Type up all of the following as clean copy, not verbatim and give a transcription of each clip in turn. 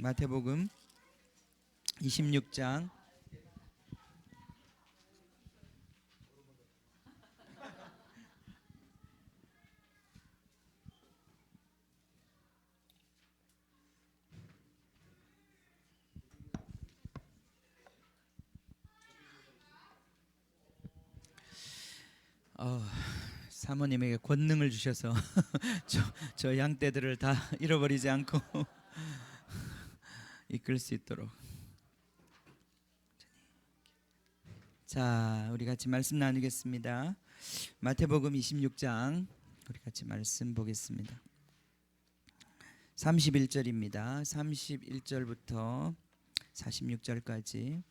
마태복음 26장 사모님에게 권능을 주셔서 저 양떼들을 다 잃어버리지 않고 이끌 수 있도록. 자, 우리 같이 말씀 나누겠습니다. 마태복음 26장 우리 같이 말씀 보겠습니다. 31절입니다. 31절부터 46절까지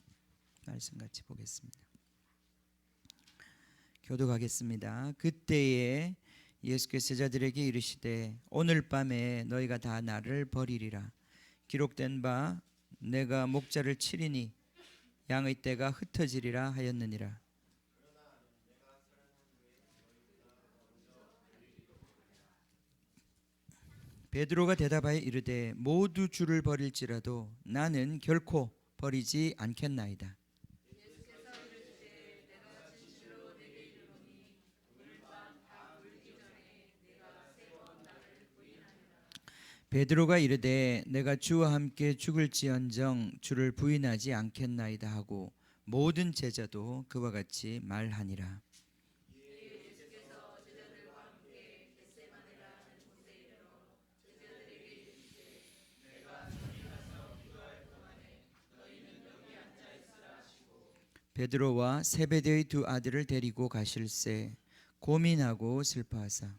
말씀 같이 보겠습니다. 교독하겠습니다. 그때에 예수께서 제자들에게 이르시되 오늘 밤에 너희가 다 나를 버리리라. 기록된 바 내가 목자를 치리니 양의 떼가 흩어지리라 하였느니라. 베드로가 대답하여 이르되 모두 주를 버릴지라도 나는 결코 버리지 않겠나이다. 베드로가 이르되 내가 주와 함께 죽을지언정 주를 부인하지 않겠나이다 하고 모든 제자도 그와 같이 말하니라. 베드로와 세베대의 두 아들을 데리고 가실새 고민하고 슬퍼하사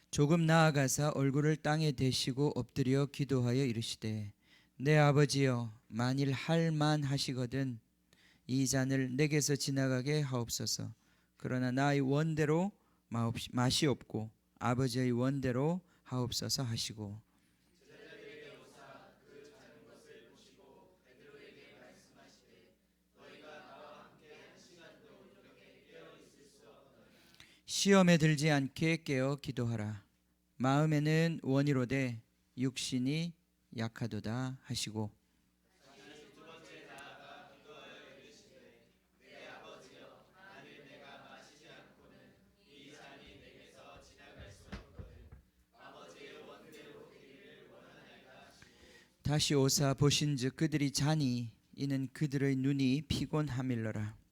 조금 나아가사 얼굴을 땅에 대시고 엎드려 기도하여 이르시되 내 아버지여 만일 할 만하시거든 이 잔을 내게서 지나가게 하옵소서. 그러나 나의 원대로 마시옵고 아버지의 원대로 하옵소서 하시고 시험에 들지 않게 깨어 기도하라. 마음에는 원이로되 육신이 약하도다 하시고 다시 오사 보신즉 그들이 자니 이는 그들의 눈이 피곤함일러라.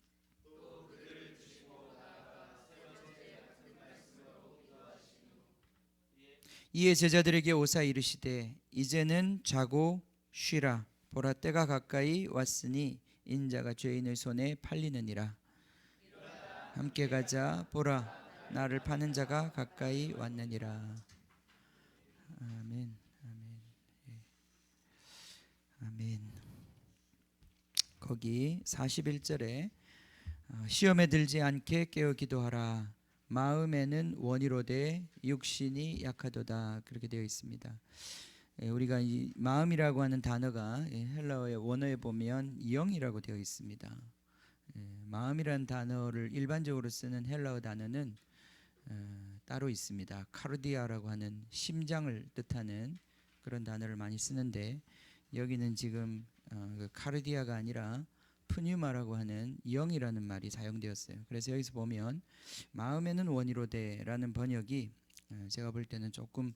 이에 제자들에게 오사 이르시되 이제는 자고 쉬라. 보라 때가 가까이 왔으니 인자가 죄인의 손에 팔리느니라. 함께 가자. 보라 나를 파는 자가 가까이 왔느니라. 아멘. 아멘. 아멘. 거기 41절에 시험에 들지 않게 깨어 기도하라. 마음에는 원이로되 육신이 약하도다 그렇게 되어 있습니다. 우리가 이 마음이라고 하는 단어가 헬라어의 원어에 보면 영이라고 되어 있습니다. 마음이라는 단어를 일반적으로 쓰는 헬라어 단어는 따로 있습니다. 카르디아라고 하는 심장을 뜻하는 그런 단어를 많이 쓰는데 여기는 지금 그 카르디아가 아니라 푸뉴마라고 하는 영이라는 말이 사용되었어요. 그래서 여기서 보면 마음에는 원이로되라는 번역이 제가 볼 때는 조금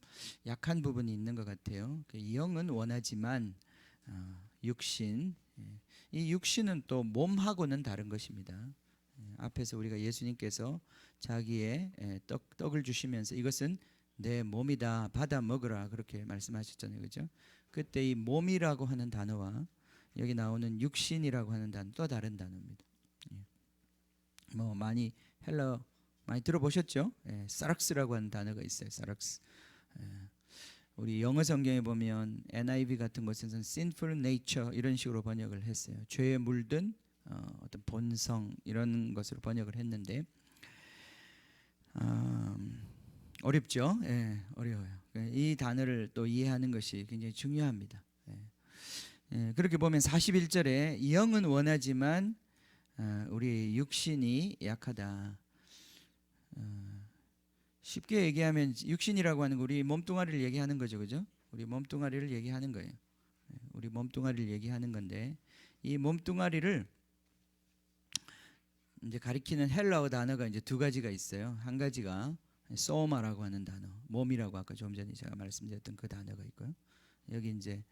약한 부분이 있는 것 같아요. 영은 원하지만 육신, 이 육신은 또 몸하고는 다른 것입니다. 앞에서 우리가 예수님께서 자기의 떡을 주시면서 이것은 내 몸이다 받아 먹으라 그렇게 말씀하셨잖아요. 그렇죠? 그때 이 몸이라고 하는 단어와 여기 나오는 육신이라고 하는 단어 또 다른 단어입니다. 뭐 많이 헬라어 많이 들어보셨죠? 사락스라고 하는 단어가 있어요. 사락스. 우리 영어 성경에 보면 NIV 같은 곳에서는 sinful nature 이런 식으로 번역을 했어요. 죄에 물든 어떤 본성 이런 것으로 번역을 했는데 어렵죠? 어려워요. 이 단어를 또 이해하는 것이 굉장히 중요합니다. 그렇게 보면 41절에 영은 원하지만 우리 육신이 약하다. 쉽게 얘기하면 육신이라고 하는 거 우리 몸뚱아리를 얘기하는 거죠, 그죠? 우리 몸뚱아리를 얘기하는 거예요. 우리 몸뚱아리를 얘기하는 건데 이 몸뚱아리를 이제 가리키는 헬라어 단어가 이제 두 가지가 있어요. 한 가지가 소마라고 하는 단어, 몸이라고 아까 좀 전에 제가 말씀드렸던 그 단어가 있고요. 여기 이제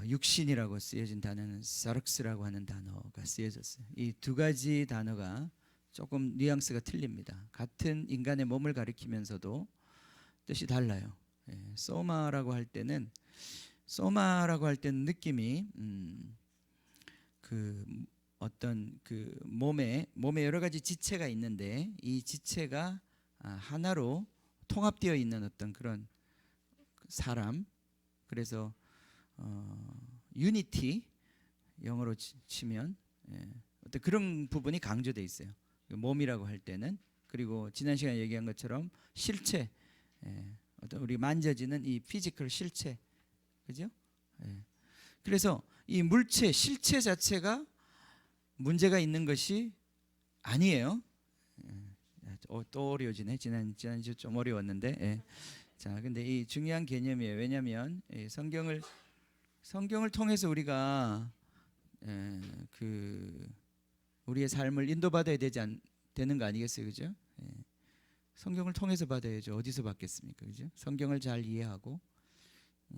육신이라고 쓰여진 단어는 사륵스라고 하는 단어가 쓰여졌어요. 이 두 가지 단어가 조금 뉘앙스가 틀립니다. 같은 인간의 몸을 가리키면서도 뜻이 달라요. 소마라고 할 때는 느낌이 그 어떤 그 몸에 여러 가지 지체가 있는데 이 지체가 하나로 통합되어 있는 어떤 그런 사람. 그래서 유니티 영어로 치면 어떤 그런 부분이 강조돼 있어요. 몸이라고 할 때는. 그리고 지난 시간에 얘기한 것처럼 실체, 어떤 우리 만져지는 이 피지컬 실체, 그죠? 그래서 이 물체 실체 자체가 문제가 있는 것이 아니에요. 또 어려워지네. 지난주 좀 어려웠는데. 자, 근데 이 중요한 개념이에요. 왜냐하면 성경을 통해서 우리가 그 우리의 삶을 인도받아야 되는 거 아니겠어요, 그죠? 성경을 통해서 받아야죠. 어디서 받겠습니까, 그죠? 성경을 잘 이해하고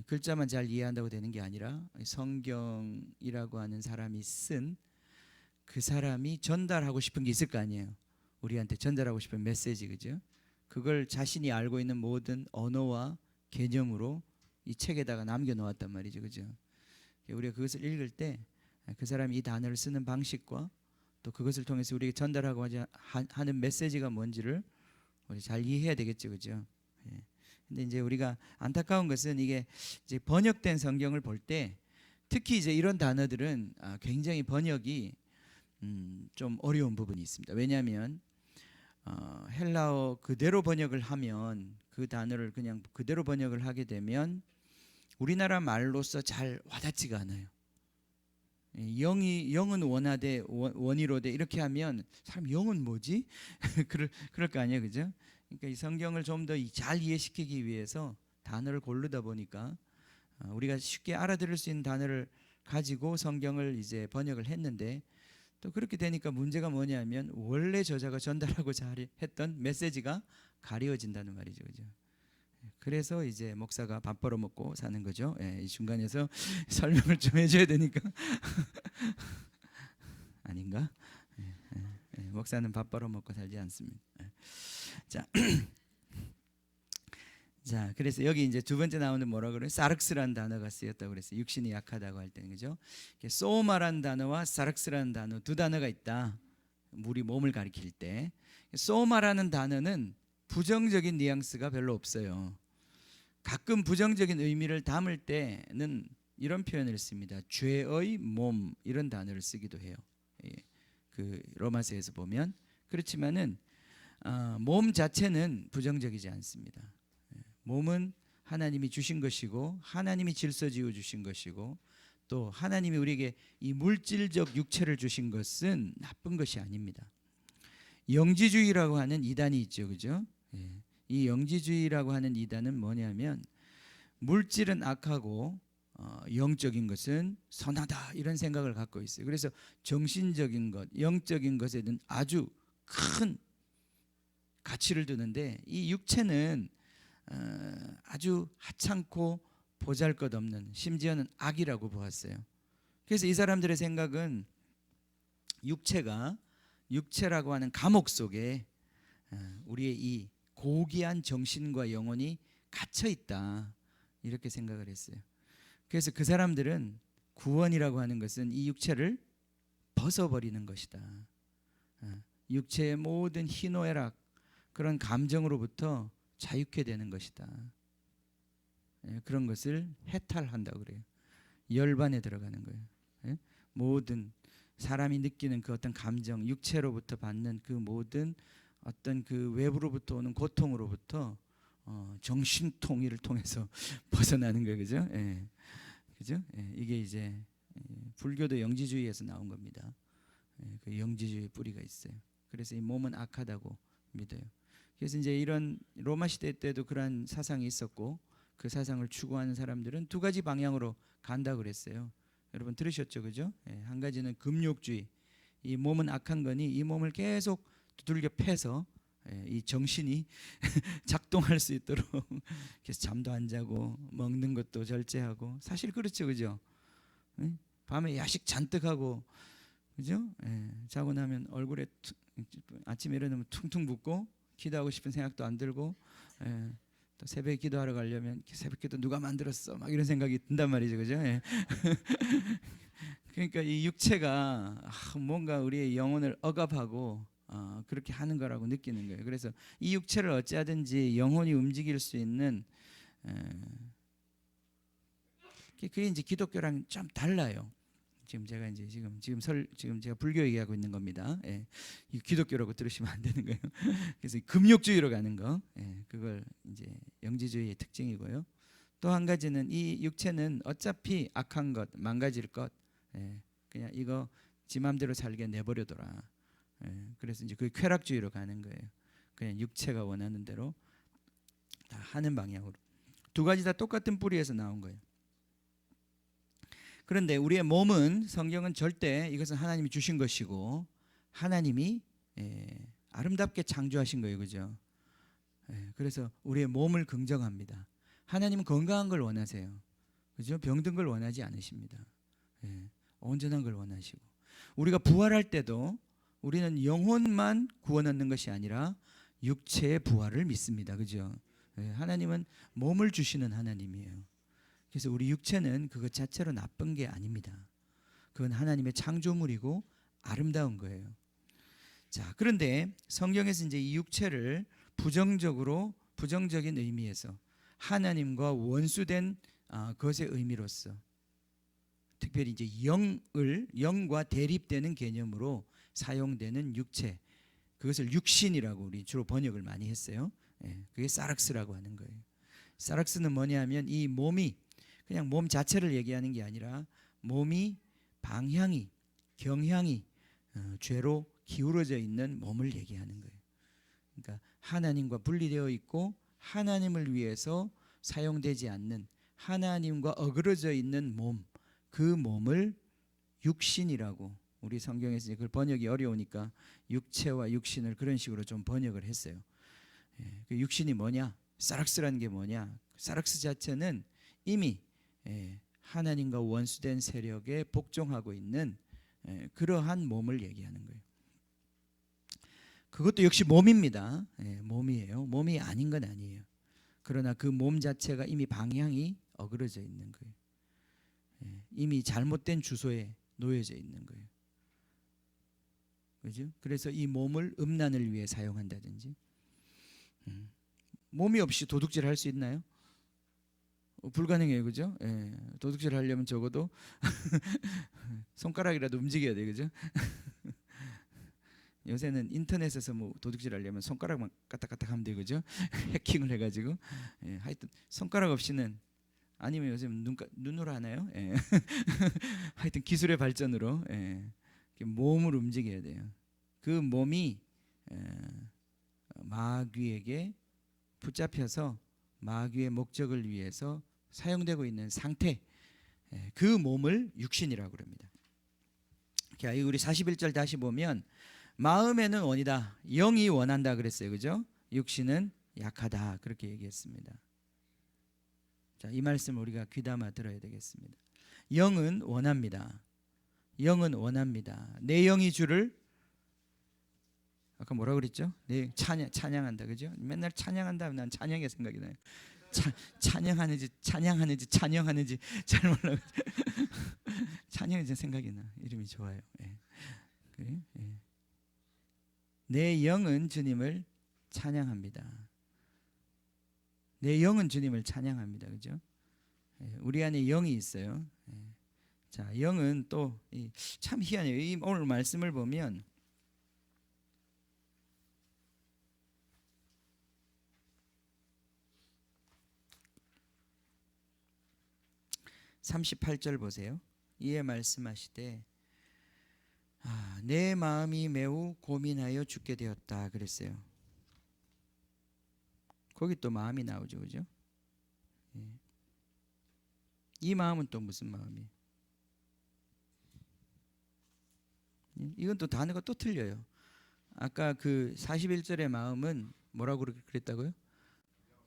글자만 잘 이해한다고 되는 게 아니라 성경이라고 하는 사람이 쓴 그 사람이 전달하고 싶은 게 있을 거 아니에요. 우리한테 전달하고 싶은 메시지, 그죠? 그걸 자신이 알고 있는 모든 언어와 개념으로 이 책에다가 남겨놓았단 말이죠, 그죠? 우리가 그것을 읽을 때 그 사람이 이 단어를 쓰는 방식과 또 그것을 통해서 우리에게 전달하고 하는 메시지가 뭔지를 우리 잘 이해해야 되겠죠, 그죠? 근데 이제 우리가 안타까운 것은 이게 이제 번역된 성경을 볼 때 특히 이제 이런 단어들은 굉장히 번역이 좀 어려운 부분이 있습니다. 왜냐하면 헬라어 그대로 번역을 하면 그 단어를 그냥 그대로 번역을 하게 되면 우리나라 말로서 잘 와닿지가 않아요. 영은 원하되 원이로되 이렇게 하면 사람 영은 뭐지? 그럴 거 아니에요, 그죠? 그러니까 이 성경을 좀 더 잘 이해시키기 위해서 단어를 고르다 보니까 우리가 쉽게 알아들을 수 있는 단어를 가지고 성경을 이제 번역을 했는데 또 그렇게 되니까 문제가 뭐냐면 원래 저자가 전달하고 잘 했던 메시지가 가려진다는 말이죠, 그죠? 그래서 이제 목사가 밥 벌어먹고 사는 거죠. 이 중간에서 설명을 좀 해줘야 되니까 아닌가? 목사는 밥 벌어먹고 살지 않습니다. 자, 자, 그래서 여기 이제 두 번째 나오는 뭐라 그래요? 사륵스라는 단어가 쓰였다고 그랬어요. 육신이 약하다고 할 때는, 그죠? 소마라는 단어와 사륵스라는 단어 두 단어가 있다. 우리 몸을 가리킬 때 소마라는 단어는 부정적인 뉘앙스가 별로 없어요. 가끔 부정적인 의미를 담을 때는 이런 표현을 씁니다. 죄의 몸 이런 단어를 쓰기도 해요. 그 로마서에서 보면 그렇지만은 몸 자체는 부정적이지 않습니다. 몸은 하나님이 주신 것이고 하나님이 질서지어 주신 것이고 또 하나님이 우리에게 이 물질적 육체를 주신 것은 나쁜 것이 아닙니다. 영지주의라고 하는 이단이 있죠, 그죠? 이 영지주의라고 하는 이단은 뭐냐면 물질은 악하고 영적인 것은 선하다 이런 생각을 갖고 있어요. 그래서 정신적인 것, 영적인 것에는 아주 큰 가치를 두는데 이 육체는 아주 하찮고 보잘것없는 심지어는 악이라고 보았어요. 그래서 이 사람들의 생각은 육체라고 하는 감옥 속에 우리의 이 고귀한 정신과 영혼이 갇혀 있다 이렇게 생각을 했어요. 그래서 그 사람들은 구원이라고 하는 것은 이 육체를 벗어버리는 것이다. 육체의 모든 희노애락 그런 감정으로부터 자유케 되는 것이다. 그런 것을 해탈한다고 그래요. 열반에 들어가는 거예요. 모든 사람이 느끼는 그 어떤 감정, 육체로부터 받는 그 모든 어떤 그 외부로부터 오는 고통으로부터 정신통일을 통해서 벗어나는 거예요, 그죠? 그죠? 이게 이제 불교도 영지주의에서 나온 겁니다. 그 영지주의 뿌리가 있어요. 그래서 이 몸은 악하다고 믿어요. 그래서 이제 이런 로마 시대 때도 그러한 사상이 있었고 그 사상을 추구하는 사람들은 두 가지 방향으로 간다 그랬어요. 여러분 들으셨죠, 그죠? 한 가지는 금욕주의. 이 몸은 악한 거니 이 몸을 계속 두들겨 패서 이 정신이 작동할 수 있도록 그래서 잠도 안 자고 먹는 것도 절제하고 사실 그렇죠, 그죠? 밤에 야식 잔뜩 하고 그죠? 자고 나면 얼굴에 아침에 일어나면 퉁퉁 붓고 기도하고 싶은 생각도 안 들고 또 새벽에 기도하러 가려면 새벽기도 누가 만들었어 막 이런 생각이 든단 말이죠, 그죠? 그러니까 이 육체가 뭔가 우리의 영혼을 억압하고 그렇게 하는 거라고 느끼는 거예요. 그래서 이 육체를 어찌하든지 영혼이 움직일 수 있는 그게 이제 기독교랑 좀 달라요. 지금 제가 이제 지금 제가 불교 얘기하고 있는 겁니다. 이 기독교라고 들으시면 안 되는 거예요. 그래서 금욕주의로 가는 거, 그걸 이제 영지주의의 특징이고요. 또 한 가지는 이 육체는 어차피 악한 것, 망가질 것, 그냥 이거 지 맘대로 살게 내버려둬라. 그래서 이제 그 쾌락주의로 가는 거예요. 그냥 육체가 원하는 대로 다 하는 방향으로. 두 가지 다 똑같은 뿌리에서 나온 거예요. 그런데 우리의 몸은 성경은 절대 이것은 하나님이 주신 것이고 하나님이 아름답게 창조하신 거예요, 그죠? 그래서 우리의 몸을 긍정합니다. 하나님은 건강한 걸 원하세요, 그죠? 병든 걸 원하지 않으십니다. 온전한 걸 원하시고 우리가 부활할 때도 우리는 영혼만 구원 얻는 것이 아니라 육체의 부활을 믿습니다, 그죠? 하나님은 몸을 주시는 하나님이에요. 그래서 우리 육체는 그것 자체로 나쁜 게 아닙니다. 그건 하나님의 창조물이고 아름다운 거예요. 자, 그런데 성경에서 이제 이 육체를 부정적인 의미에서 하나님과 원수된 것의 의미로서 특별히 이제 영과 대립되는 개념으로 사용되는 육체, 그것을 육신이라고 우리 주로 번역을 많이 했어요. 그게 사락스라고 하는 거예요. 사락스는 뭐냐면 이 몸이 그냥 몸 자체를 얘기하는 게 아니라 몸이 방향이 경향이 죄로 기울어져 있는 몸을 얘기하는 거예요. 그러니까 하나님과 분리되어 있고 하나님을 위해서 사용되지 않는 하나님과 어그러져 있는 몸, 그 몸을 육신이라고 우리 성경에서 그걸 번역이 어려우니까 육체와 육신을 그런 식으로 좀 번역을 했어요. 그 육신이 뭐냐? 사락스라는 게 뭐냐? 사락스 자체는 이미 하나님과 원수된 세력에 복종하고 있는 그러한 몸을 얘기하는 거예요. 그것도 역시 몸입니다. 몸이에요. 몸이 아닌 건 아니에요. 그러나 그 몸 자체가 이미 방향이 어그러져 있는 거예요. 이미 잘못된 주소에 놓여져 있는 거예요. 그죠? 그래서 이 몸을 음란을 위해 사용한다든지 몸이 없이 도둑질 할 수 있나요? 불가능해요, 그죠? 도둑질 하려면 적어도 손가락이라도 움직여야 돼, 그죠? 요새는 인터넷에서 뭐 도둑질 하려면 손가락만 까딱까딱 하면 돼, 그죠? 해킹을 해가지고 하여튼 손가락 없이는 아니면 요즘 눈으로 하나요? 하여튼 기술의 발전으로 몸을 움직여야 돼요. 그 몸이 마귀에게 붙잡혀서 마귀의 목적을 위해서 사용되고 있는 상태, 그 몸을 육신이라고 그럽니다. 우리 41절 다시 보면 마음에는 원이다, 영이 원한다 그랬어요, 그죠? 육신은 약하다 그렇게 얘기했습니다. 자, 이 말씀을 우리가 귀담아 들어야 되겠습니다. 영은 원합니다. 영은 원합니다. 내 영이 주를 아까 뭐라 그랬죠? 네, 찬양한다, 그죠? 맨날 찬양한다 하면 난 찬양의 생각이 나요. 찬양하는지 잘 몰라. 찬양이 생각이 나. 이름이 좋아요. 그래? 내 영은 주님을 찬양합니다. 내 영은 주님을 찬양합니다, 그죠? 우리 안에 영이 있어요. 자, 영은 또 참 희한해요. 오늘 말씀을 보면 38절 보세요. 이에 말씀하시되 내 마음이 매우 고민하여 죽게 되었다 그랬어요. 거기 또 마음이 나오죠, 그죠? 예. 이 마음은 또 무슨 마음이에요? 이건 또 단어가 또 틀려요. 아까 그 41절의 마음은 뭐라고 그랬다고요?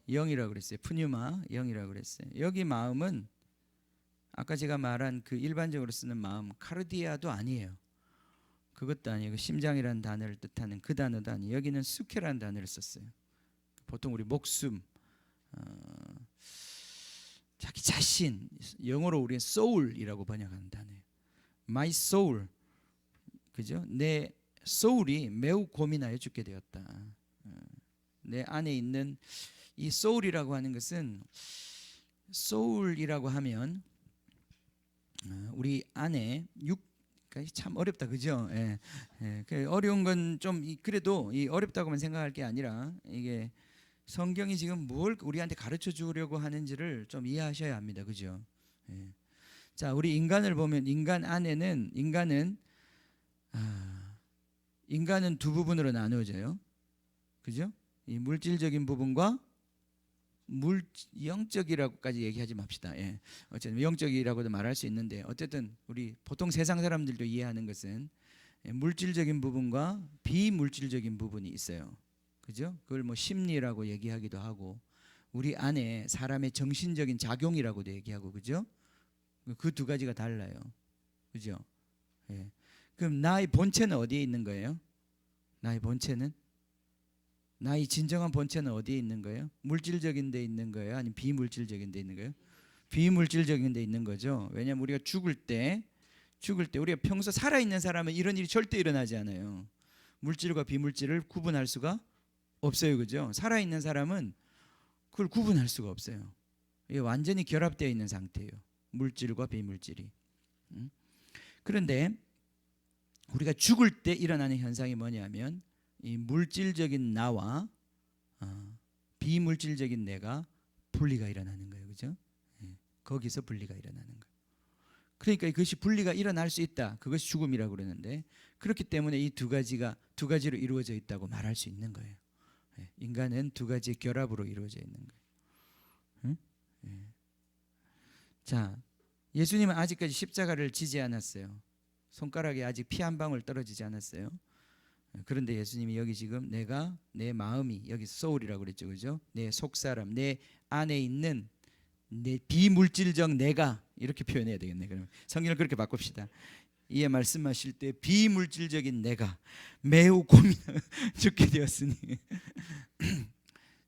영이라고 그랬어요. 푸뉴마 영이라고 그랬어요. 여기 마음은 아까 제가 말한 그 일반적으로 쓰는 마음 카르디아도 아니에요. 그것도 아니고 심장이라는 단어를 뜻하는 그 단어도 아니에요. 여기는 수케라는 단어를 썼어요. 보통 우리 목숨, 자기 자신, 영어로 우리는 soul이라고 번역하는 단어예요. My soul, 그죠? 내 soul이 매우 고민하여 죽게 되었다. 내 안에 있는 이 soul이라고 하는 것은 soul이라고 하면 우리 안에 참 어렵다, 그죠? 예, 예. 어려운 건 좀 그래도 이 어렵다고만 생각할 게 아니라 이게 성경이 지금 뭘 우리한테 가르쳐 주려고 하는지를 좀 이해하셔야 합니다, 그죠? 예. 자, 우리 인간을 보면 인간 안에는 인간은 두 부분으로 나누어져요, 그죠? 이 물질적인 부분과 영적이라고까지 얘기하지 맙시다. 예. 어쨌든 영적이라고도 말할 수 있는데 어쨌든 우리 보통 세상 사람들도 이해하는 것은 물질적인 부분과 비물질적인 부분이 있어요. 그죠? 그걸 뭐 심리라고 얘기하기도 하고 우리 안에 사람의 정신적인 작용이라고도 얘기하고, 그죠? 그 두 가지가 달라요. 그죠? 예. 그럼 나의 본체는 어디에 있는 거예요? 나의 본체는? 나의 진정한 본체는 어디에 있는 거예요? 물질적인 데 있는 거예요? 아니면 비물질적인 데 있는 거예요? 비물질적인 데 있는 거죠. 왜냐하면 우리가 죽을 때 우리가 평소 살아있는 사람은 이런 일이 절대 일어나지 않아요. 물질과 비물질을 구분할 수가 없어요, 그죠? 살아있는 사람은 그걸 구분할 수가 없어요. 이게 완전히 결합되어 있는 상태예요, 물질과 비물질이. 그런데 우리가 죽을 때 일어나는 현상이 뭐냐면 이 물질적인 나와 비물질적인 내가 분리가 일어나는 거예요, 그죠? 거기서 분리가 일어나는 거예요. 그러니까 이것이 분리가 일어날 수 있다. 그것이 죽음이라고 그러는데 그렇기 때문에 이 두 가지로 이루어져 있다고 말할 수 있는 거예요. 인간은 두 가지의 결합으로 이루어져 있는 거예요. 자, 예수님은 아직까지 십자가를 지지 않았어요. 손가락에 아직 피 한 방울 떨어지지 않았어요. 그런데 예수님이 여기 지금 내 마음이 여기 소울이라고 그랬죠, 그죠? 내 속사람, 내 안에 있는 내 비물질적 내가 이렇게 표현해야 되겠네. 그러면 성경을 그렇게 바꿉시다. 이에 말씀하실 때 비물질적인 내가 매우 고민 죽게 되었으니.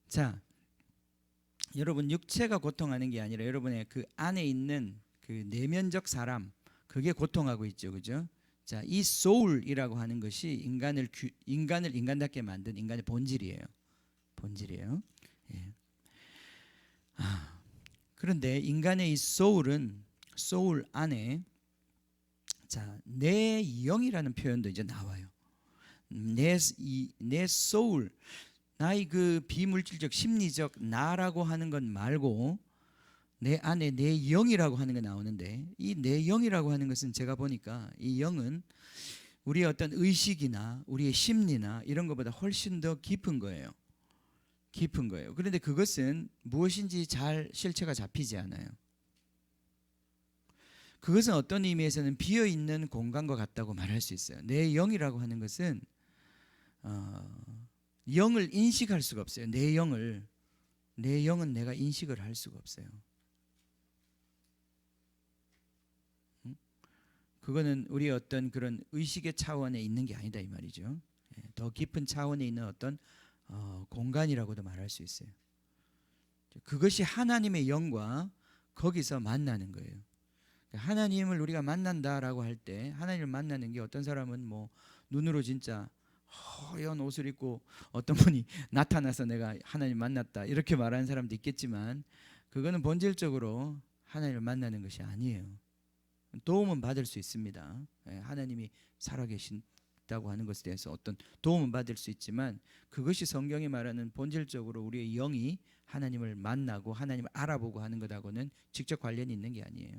자, 여러분 육체가 고통하는 게 아니라 여러분의 그 안에 있는 그 내면적 사람 그게 고통하고 있죠, 그죠? 자, 이 소울이라고 하는 것이 인간을 인간답게 만든 인간의 본질이에요. 예. 그런데 인간의 이 소울 안에 자, 내 영이라는 표현도 이제 나와요. 내 소울, 나의 그 비물질적 심리적 나라고 하는 것 말고 내 안에 내 영이라고 하는 게 나오는데 이 내 영이라고 하는 것은 제가 보니까 이 영은 우리의 어떤 의식이나 우리의 심리나 이런 것보다 훨씬 더 깊은 거예요. 그런데 그것은 무엇인지 잘 실체가 잡히지 않아요. 그것은 어떤 의미에서는 비어있는 공간과 같다고 말할 수 있어요. 내 영이라고 하는 것은 영을 인식할 수가 없어요. 내 영은 내가 인식을 할 수가 없어요. 그거는 우리의 어떤 그런 의식의 차원에 있는 게 아니다 이 말이죠. 더 깊은 차원에 있는 어떤 공간이라고도 말할 수 있어요. 그것이 하나님의 영과 거기서 만나는 거예요. 하나님을 우리가 만난다라고 할 때 하나님을 만나는 게 어떤 사람은 뭐 눈으로 진짜 허연 옷을 입고 어떤 분이 나타나서 내가 하나님 만났다 이렇게 말하는 사람도 있겠지만 그거는 본질적으로 하나님을 만나는 것이 아니에요. 도움은 받을 수 있습니다. 하나님이 살아계신다고 하는 것에 대해서 어떤 도움은 받을 수 있지만 그것이 성경이 말하는 본질적으로 우리의 영이 하나님을 만나고 하나님을 알아보고 하는 것하고는 직접 관련이 있는 게 아니에요.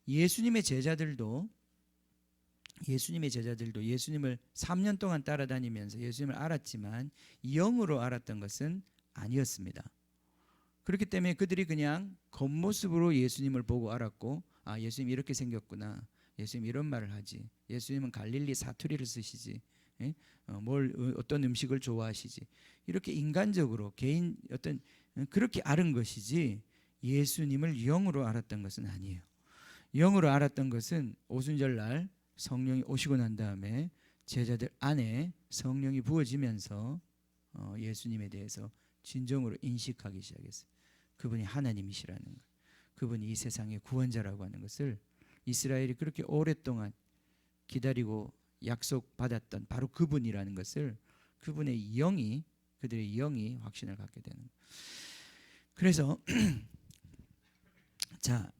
예수님의 제자들도 예수님의 제자들도 예수님을 3년 동안 따라다니면서 예수님을 알았지만 영으로 알았던 것은 아니었습니다. 그렇기 때문에 그들이 그냥 겉모습으로 예수님을 보고 알았고, 아, 예수님 이렇게 생겼구나, 예수님 이런 말을 하지, 예수님은 갈릴리 사투리를 쓰시지, 예? 어떤 음식을 좋아하시지, 이렇게 인간적으로 개인 어떤 그렇게 아는 것이지 예수님을 영으로 알았던 것은 아니에요. 영으로 알았던 것은 오순절날 성령이 오시고 난 다음에 제자들 안에 성령이 부어지면서 예수님에 대해서 진정으로 인식하기 시작했어요. 그분이 하나님이시라는 것, 그분이 이 세상의 구원자라고 하는 것을 이스라엘이 그렇게 오랫동안 기다리고 약속받았던 바로 그분이라는 것을 그분의 영이, 그들의 영이 확신을 갖게 되는 거예요. 그래서 자,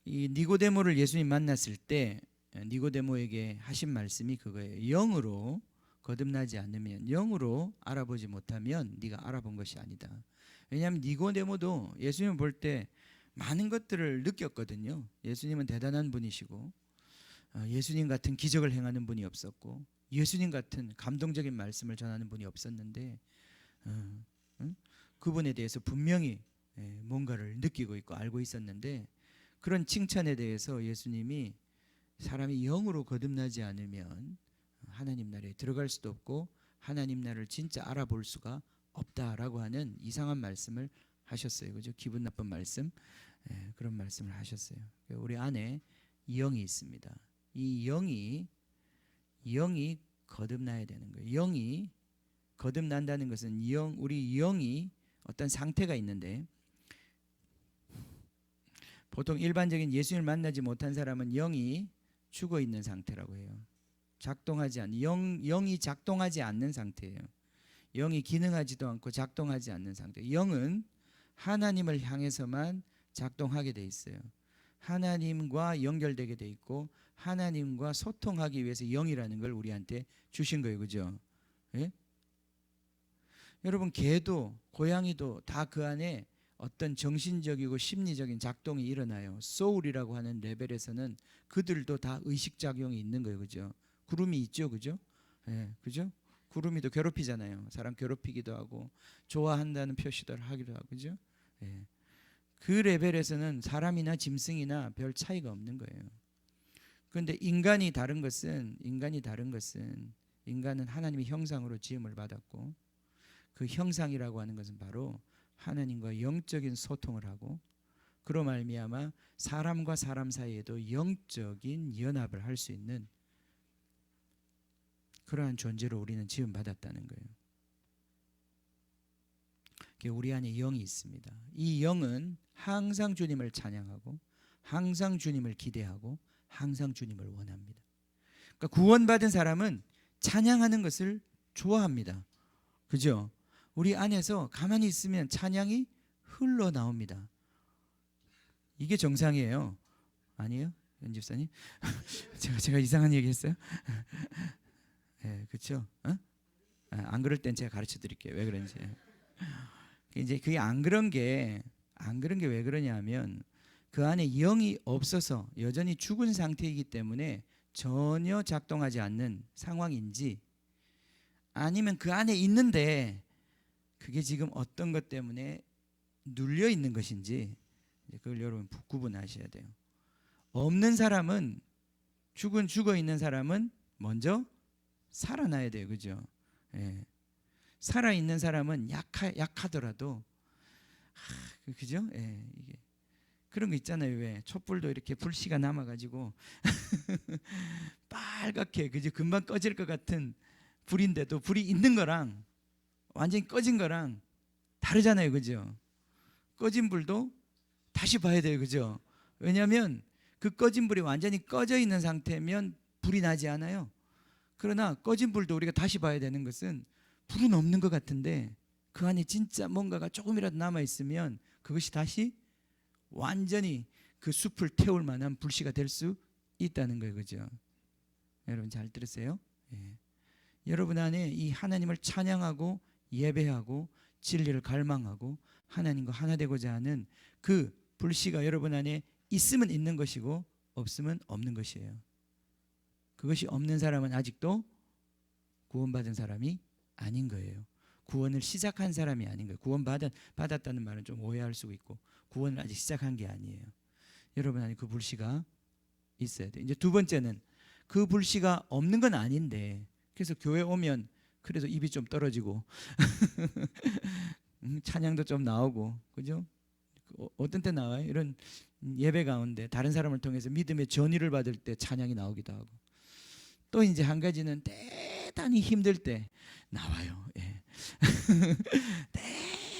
이 니고데모를 예수님 만났을 때 니고데모에게 하신 말씀이 그거예요. 영으로 거듭나지 않으면, 영으로 알아보지 못하면 네가 알아본 것이 아니다. 왜냐하면 니고데모도 예수님을 볼 때 많은 것들을 느꼈거든요. 예수님은 대단한 분이시고 예수님 같은 기적을 행하는 분이 없었고 예수님 같은 감동적인 말씀을 전하는 분이 없었는데 그분에 대해서 분명히 뭔가를 느끼고 있고 알고 있었는데, 그런 칭찬에 대해서 예수님이 사람이 영으로 거듭나지 않으면 하나님 나라에 들어갈 수도 없고 하나님 나라를 진짜 알아볼 수가 없다라고 하는 이상한 말씀을 하셨어요. 그죠? 기분 나쁜 말씀, 그런 말씀을 하셨어요. 우리 안에 영이 있습니다. 이 영이 거듭나야 되는 거예요. 영이 거듭난다는 것은 우리 영이 어떤 상태가 있는데, 보통 일반적인 예수님을 만나지 못한 사람은 영이 죽어 있는 상태라고 해요. 작동하지 않는, 영이 작동하지 않는 상태예요. 영이 기능하지도 않고 작동하지 않는 상태. 영은 하나님을 향해서만 작동하게 돼 있어요. 하나님과 연결되게 돼 있고 하나님과 소통하기 위해서 영이라는 걸 우리한테 주신 거예요. 그죠? 예? 여러분, 개도 고양이도 다 그 안에 어떤 정신적이고 심리적인 작동이 일어나요. 소울이라고 하는 레벨에서는 그들도 다 의식작용이 있는 거예요. 그죠? 구름이 있죠. 그죠? 예, 그죠? 구름이도 괴롭히잖아요. 사람 괴롭히기도 하고 좋아한다는 표시도 하기도 하고. 그죠? 예. 그 레벨에서는 사람이나 짐승이나 별 차이가 없는 거예요. 그런데 인간이 다른 것은 인간은 하나님의 형상으로 지음을 받았고 그 형상이라고 하는 것은 바로 하나님과 영적인 소통을 하고 그로 말미암아 사람과 사람 사이에도 영적인 연합을 할 수 있는 그러한 존재로 우리는 지음받았다는 거예요. 우리 안에 영이 있습니다. 이 영은 항상 주님을 찬양하고 항상 주님을 기대하고 항상 주님을 원합니다. 그러니까 구원받은 사람은 찬양하는 것을 좋아합니다. 그죠? 우리 안에서 가만히 있으면 찬양이 흘러나옵니다. 이게 정상이에요. 아니에요? 연집사님? 제가 이상한 얘기 했어요? 네, 그렇죠? 안 그럴 땐 제가 가르쳐 드릴게요. 왜 그런지. 이제 그게 안 그런 게 왜 그러냐면 그 안에 영이 없어서 여전히 죽은 상태이기 때문에 전혀 작동하지 않는 상황인지, 아니면 그 안에 있는데 그게 지금 어떤 것 때문에 눌려 있는 것인지, 그걸 여러분 구분하셔야 돼요. 없는 사람은, 죽어 있는 사람은 먼저 살아나야 돼요. 그죠? 예. 살아 있는 사람은 약하더라도 그죠? 예, 이게 그런 거 있잖아요. 왜 촛불도 이렇게 불씨가 남아가지고 빨갛게 그죠? 금방 꺼질 것 같은 불인데도 불이 있는 거랑 완전히 꺼진 거랑 다르잖아요. 그죠? 꺼진 불도 다시 봐야 돼요. 그죠? 왜냐하면 그 꺼진 불이 완전히 꺼져 있는 상태면 불이 나지 않아요. 그러나 꺼진 불도 우리가 다시 봐야 되는 것은 불은 없는 것 같은데 그 안에 진짜 뭔가가 조금이라도 남아있으면 그것이 다시 완전히 그 숲을 태울 만한 불씨가 될 수 있다는 거예요. 그죠? 여러분 잘 들으세요? 예. 여러분 안에 이 하나님을 찬양하고 예배하고 진리를 갈망하고 하나님과 하나 되고자 하는 그 불씨가 여러분 안에 있으면 있는 것이고 없으면 없는 것이에요. 그것이 없는 사람은 아직도 구원받은 사람이 아닌 거예요. 구원을 시작한 사람이 아닌 거예요. 받았다는 말은 좀 오해할 수 있고, 구원을 아직 시작한 게 아니에요. 여러분 안에 그 불씨가 있어야 돼요. 이제 두 번째는 그 불씨가 없는 건 아닌데, 그래서 교회 오면 그래서 입이 좀 떨어지고 찬양도 좀 나오고, 그죠? 어떤 때 나와요? 이런 예배 가운데 다른 사람을 통해서 믿음의 전의를 받을 때 찬양이 나오기도 하고, 또 이제 한 가지는 대단히 힘들 때 나와요. 예.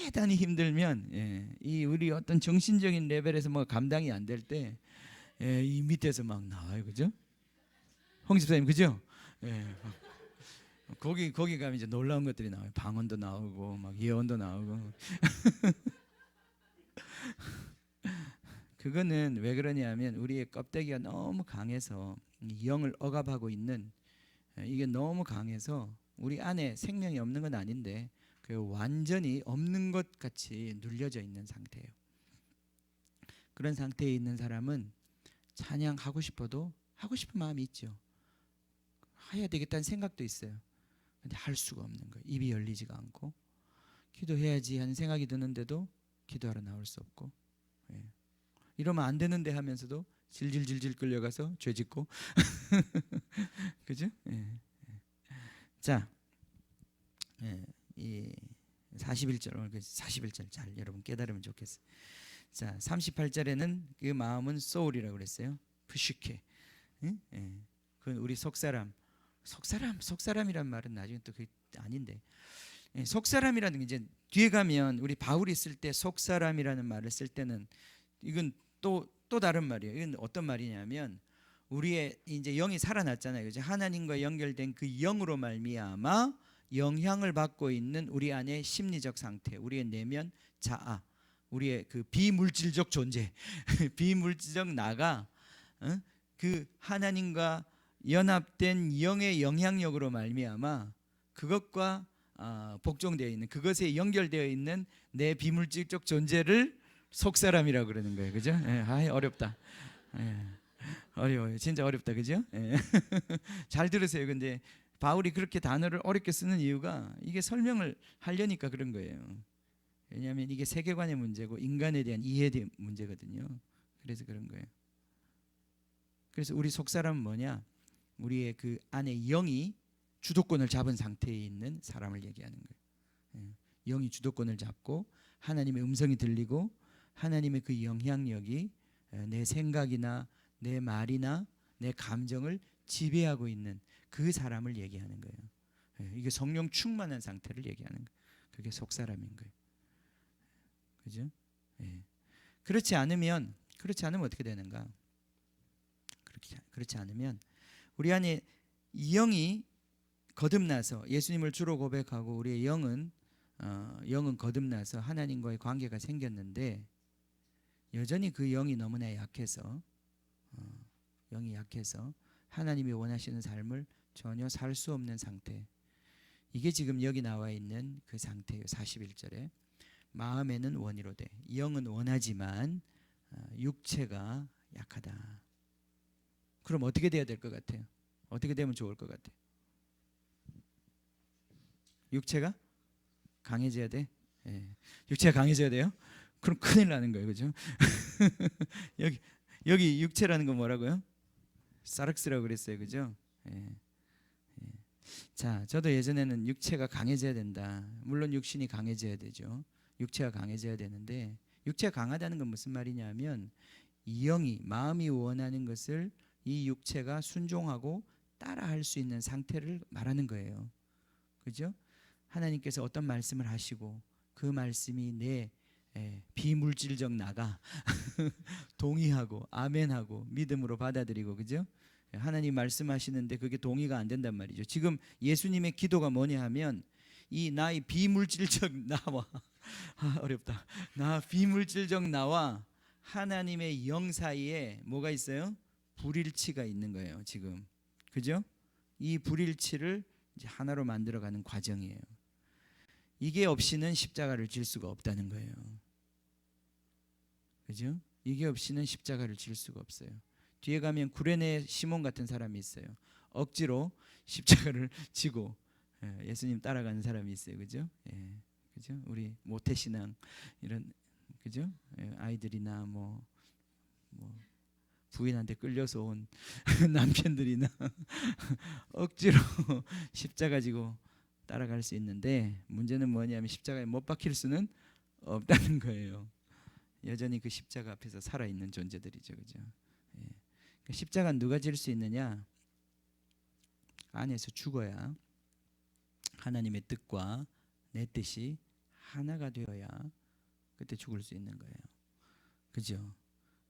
대단히 힘들면, 예, 이 우리 어떤 정신적인 레벨에서 뭐 감당이 안 될 때, 예, 이 밑에서 막 나와요, 그죠? 홍 집사님, 그죠? 예. 거기 가면 이제 놀라운 것들이 나와요. 방언도 나오고 막 예언도 나오고. 그거는 왜 그러냐면 우리의 껍데기가 너무 강해서, 영을 억압하고 있는, 이게 너무 강해서 우리 안에 생명이 없는 건 아닌데 그 완전히 없는 것 같이 눌려져 있는 상태예요. 그런 상태에 있는 사람은 찬양하고 싶어도 하고 싶은 마음이 있죠. 해야 되겠다는 생각도 있어요. 근데 할 수가 없는 거예요. 입이 열리지가 않고, 기도해야지 하는 생각이 드는데도 기도하러 나올 수 없고, 예. 이러면 안 되는데 하면서도 질질질질 끌려가서 죄 짓고 그죠? 예. 자, 예. 이 41절, 오늘 41절 잘 여러분 깨달으면 좋겠어요. 자, 38절에는 그 마음은 소울이라고 그랬어요. 푸시케. 예? 예. 그건 우리 속사람이란 말은 나중에 또 그게 아닌데, 예, 속사람이라는 게 이제 뒤에 가면 우리 바울이 쓸 때 속사람이라는 말을 쓸 때는 이건 또 다른 말이에요. 이건 어떤 말이냐면 우리의 이제 영이 살아났잖아요. 그죠? 하나님과 연결된 그 영으로 말미암아 영향을 받고 있는 우리 안의 심리적 상태, 우리의 내면 자아, 우리의 그 비물질적 존재, 비물질적 나가, 그 하나님과 연합된 영의 영향력으로 말미암아 그것과 복종되어 있는, 그것에 연결되어 있는 내 비물질적 존재를 속사람이라고 그러는 거예요. 그죠? 예, 어렵다. 예, 어려워요. 진짜 어렵다. 그죠? 예. 잘 들으세요. 근데 바울이 그렇게 단어를 어렵게 쓰는 이유가 이게 설명을 하려니까 그런 거예요. 왜냐하면 이게 세계관의 문제고 인간에 대한 이해의 문제거든요. 그래서 그런 거예요. 그래서 우리 속사람은 뭐냐? 우리의 그 안에 영이 주도권을 잡은 상태에 있는 사람을 얘기하는 거예요. 영이 주도권을 잡고 하나님의 음성이 들리고 하나님의 그 영향력이 내 생각이나 내 말이나 내 감정을 지배하고 있는 그 사람을 얘기하는 거예요. 이게 성령 충만한 상태를 얘기하는 거예요. 그게 속사람인 거예요. 그죠? 예. 그렇지 않으면 어떻게 되는가? 그렇지 않으면 우리 안에 영이 거듭나서 예수님을 주로 고백하고 우리의 영은 거듭나서 하나님과의 관계가 생겼는데 여전히 그 영이 너무나 약해서 하나님이 원하시는 삶을 전혀 살 수 없는 상태. 이게 지금 여기 나와 있는 그 상태예요. 41절에 마음에는 원이로되, 영은 원하지만 육체가 약하다. 그럼 어떻게 돼야 될 것 같아요? 어떻게 되면 좋을 것 같아요? 육체가 강해져야 돼? 예. 육체가 강해져야 돼요? 그럼 큰일 나는 거예요. 그죠? 여기 육체라는 건 뭐라고요? 사륵스라고 그랬어요. 그죠? 예. 예. 자, 저도 예전에는 육체가 강해져야 된다. 물론 육신이 강해져야 되죠. 육체가 강해져야 되는데, 육체가 강하다는 건 무슨 말이냐면 이 영이, 마음이 원하는 것을 이 육체가 순종하고 따라할 수 있는 상태를 말하는 거예요. 그죠? 하나님께서 어떤 말씀을 하시고 그 말씀이 내 비물질적 나가 동의하고 아멘하고 믿음으로 받아들이고, 그죠? 하나님 말씀하시는데 그게 동의가 안 된단 말이죠. 지금 예수님의 기도가 뭐냐 하면 이 나의 비물질적 나와 어렵다. 나 비물질적 나와 하나님의 영 사이에 뭐가 있어요? 불일치가 있는 거예요. 지금, 그죠? 이 불일치를 이제 하나로 만들어가는 과정이에요. 이게 없이는 십자가를 질 수가 없다는 거예요. 그죠? 이게 없이는 십자가를 질 수가 없어요. 뒤에 가면 구레네 시몬 같은 사람이 있어요. 억지로 십자가를 지고 예수님 따라가는 사람이 있어요, 그죠? 그죠? 우리 모태신앙 이런 그죠? 아이들이나 뭐 부인한테 끌려서 온 남편들이나 억지로 십자가 지고 따라갈 수 있는데 문제는 뭐냐면 십자가에 못 박힐 수는 없다는 거예요. 여전히 그 십자가 앞에서 살아있는 존재들이죠, 그죠? 십자가는 누가 질 수 있느냐? 안에서 죽어야 하나님의 뜻과 내 뜻이 하나가 되어야 그때 죽을 수 있는 거예요, 그죠?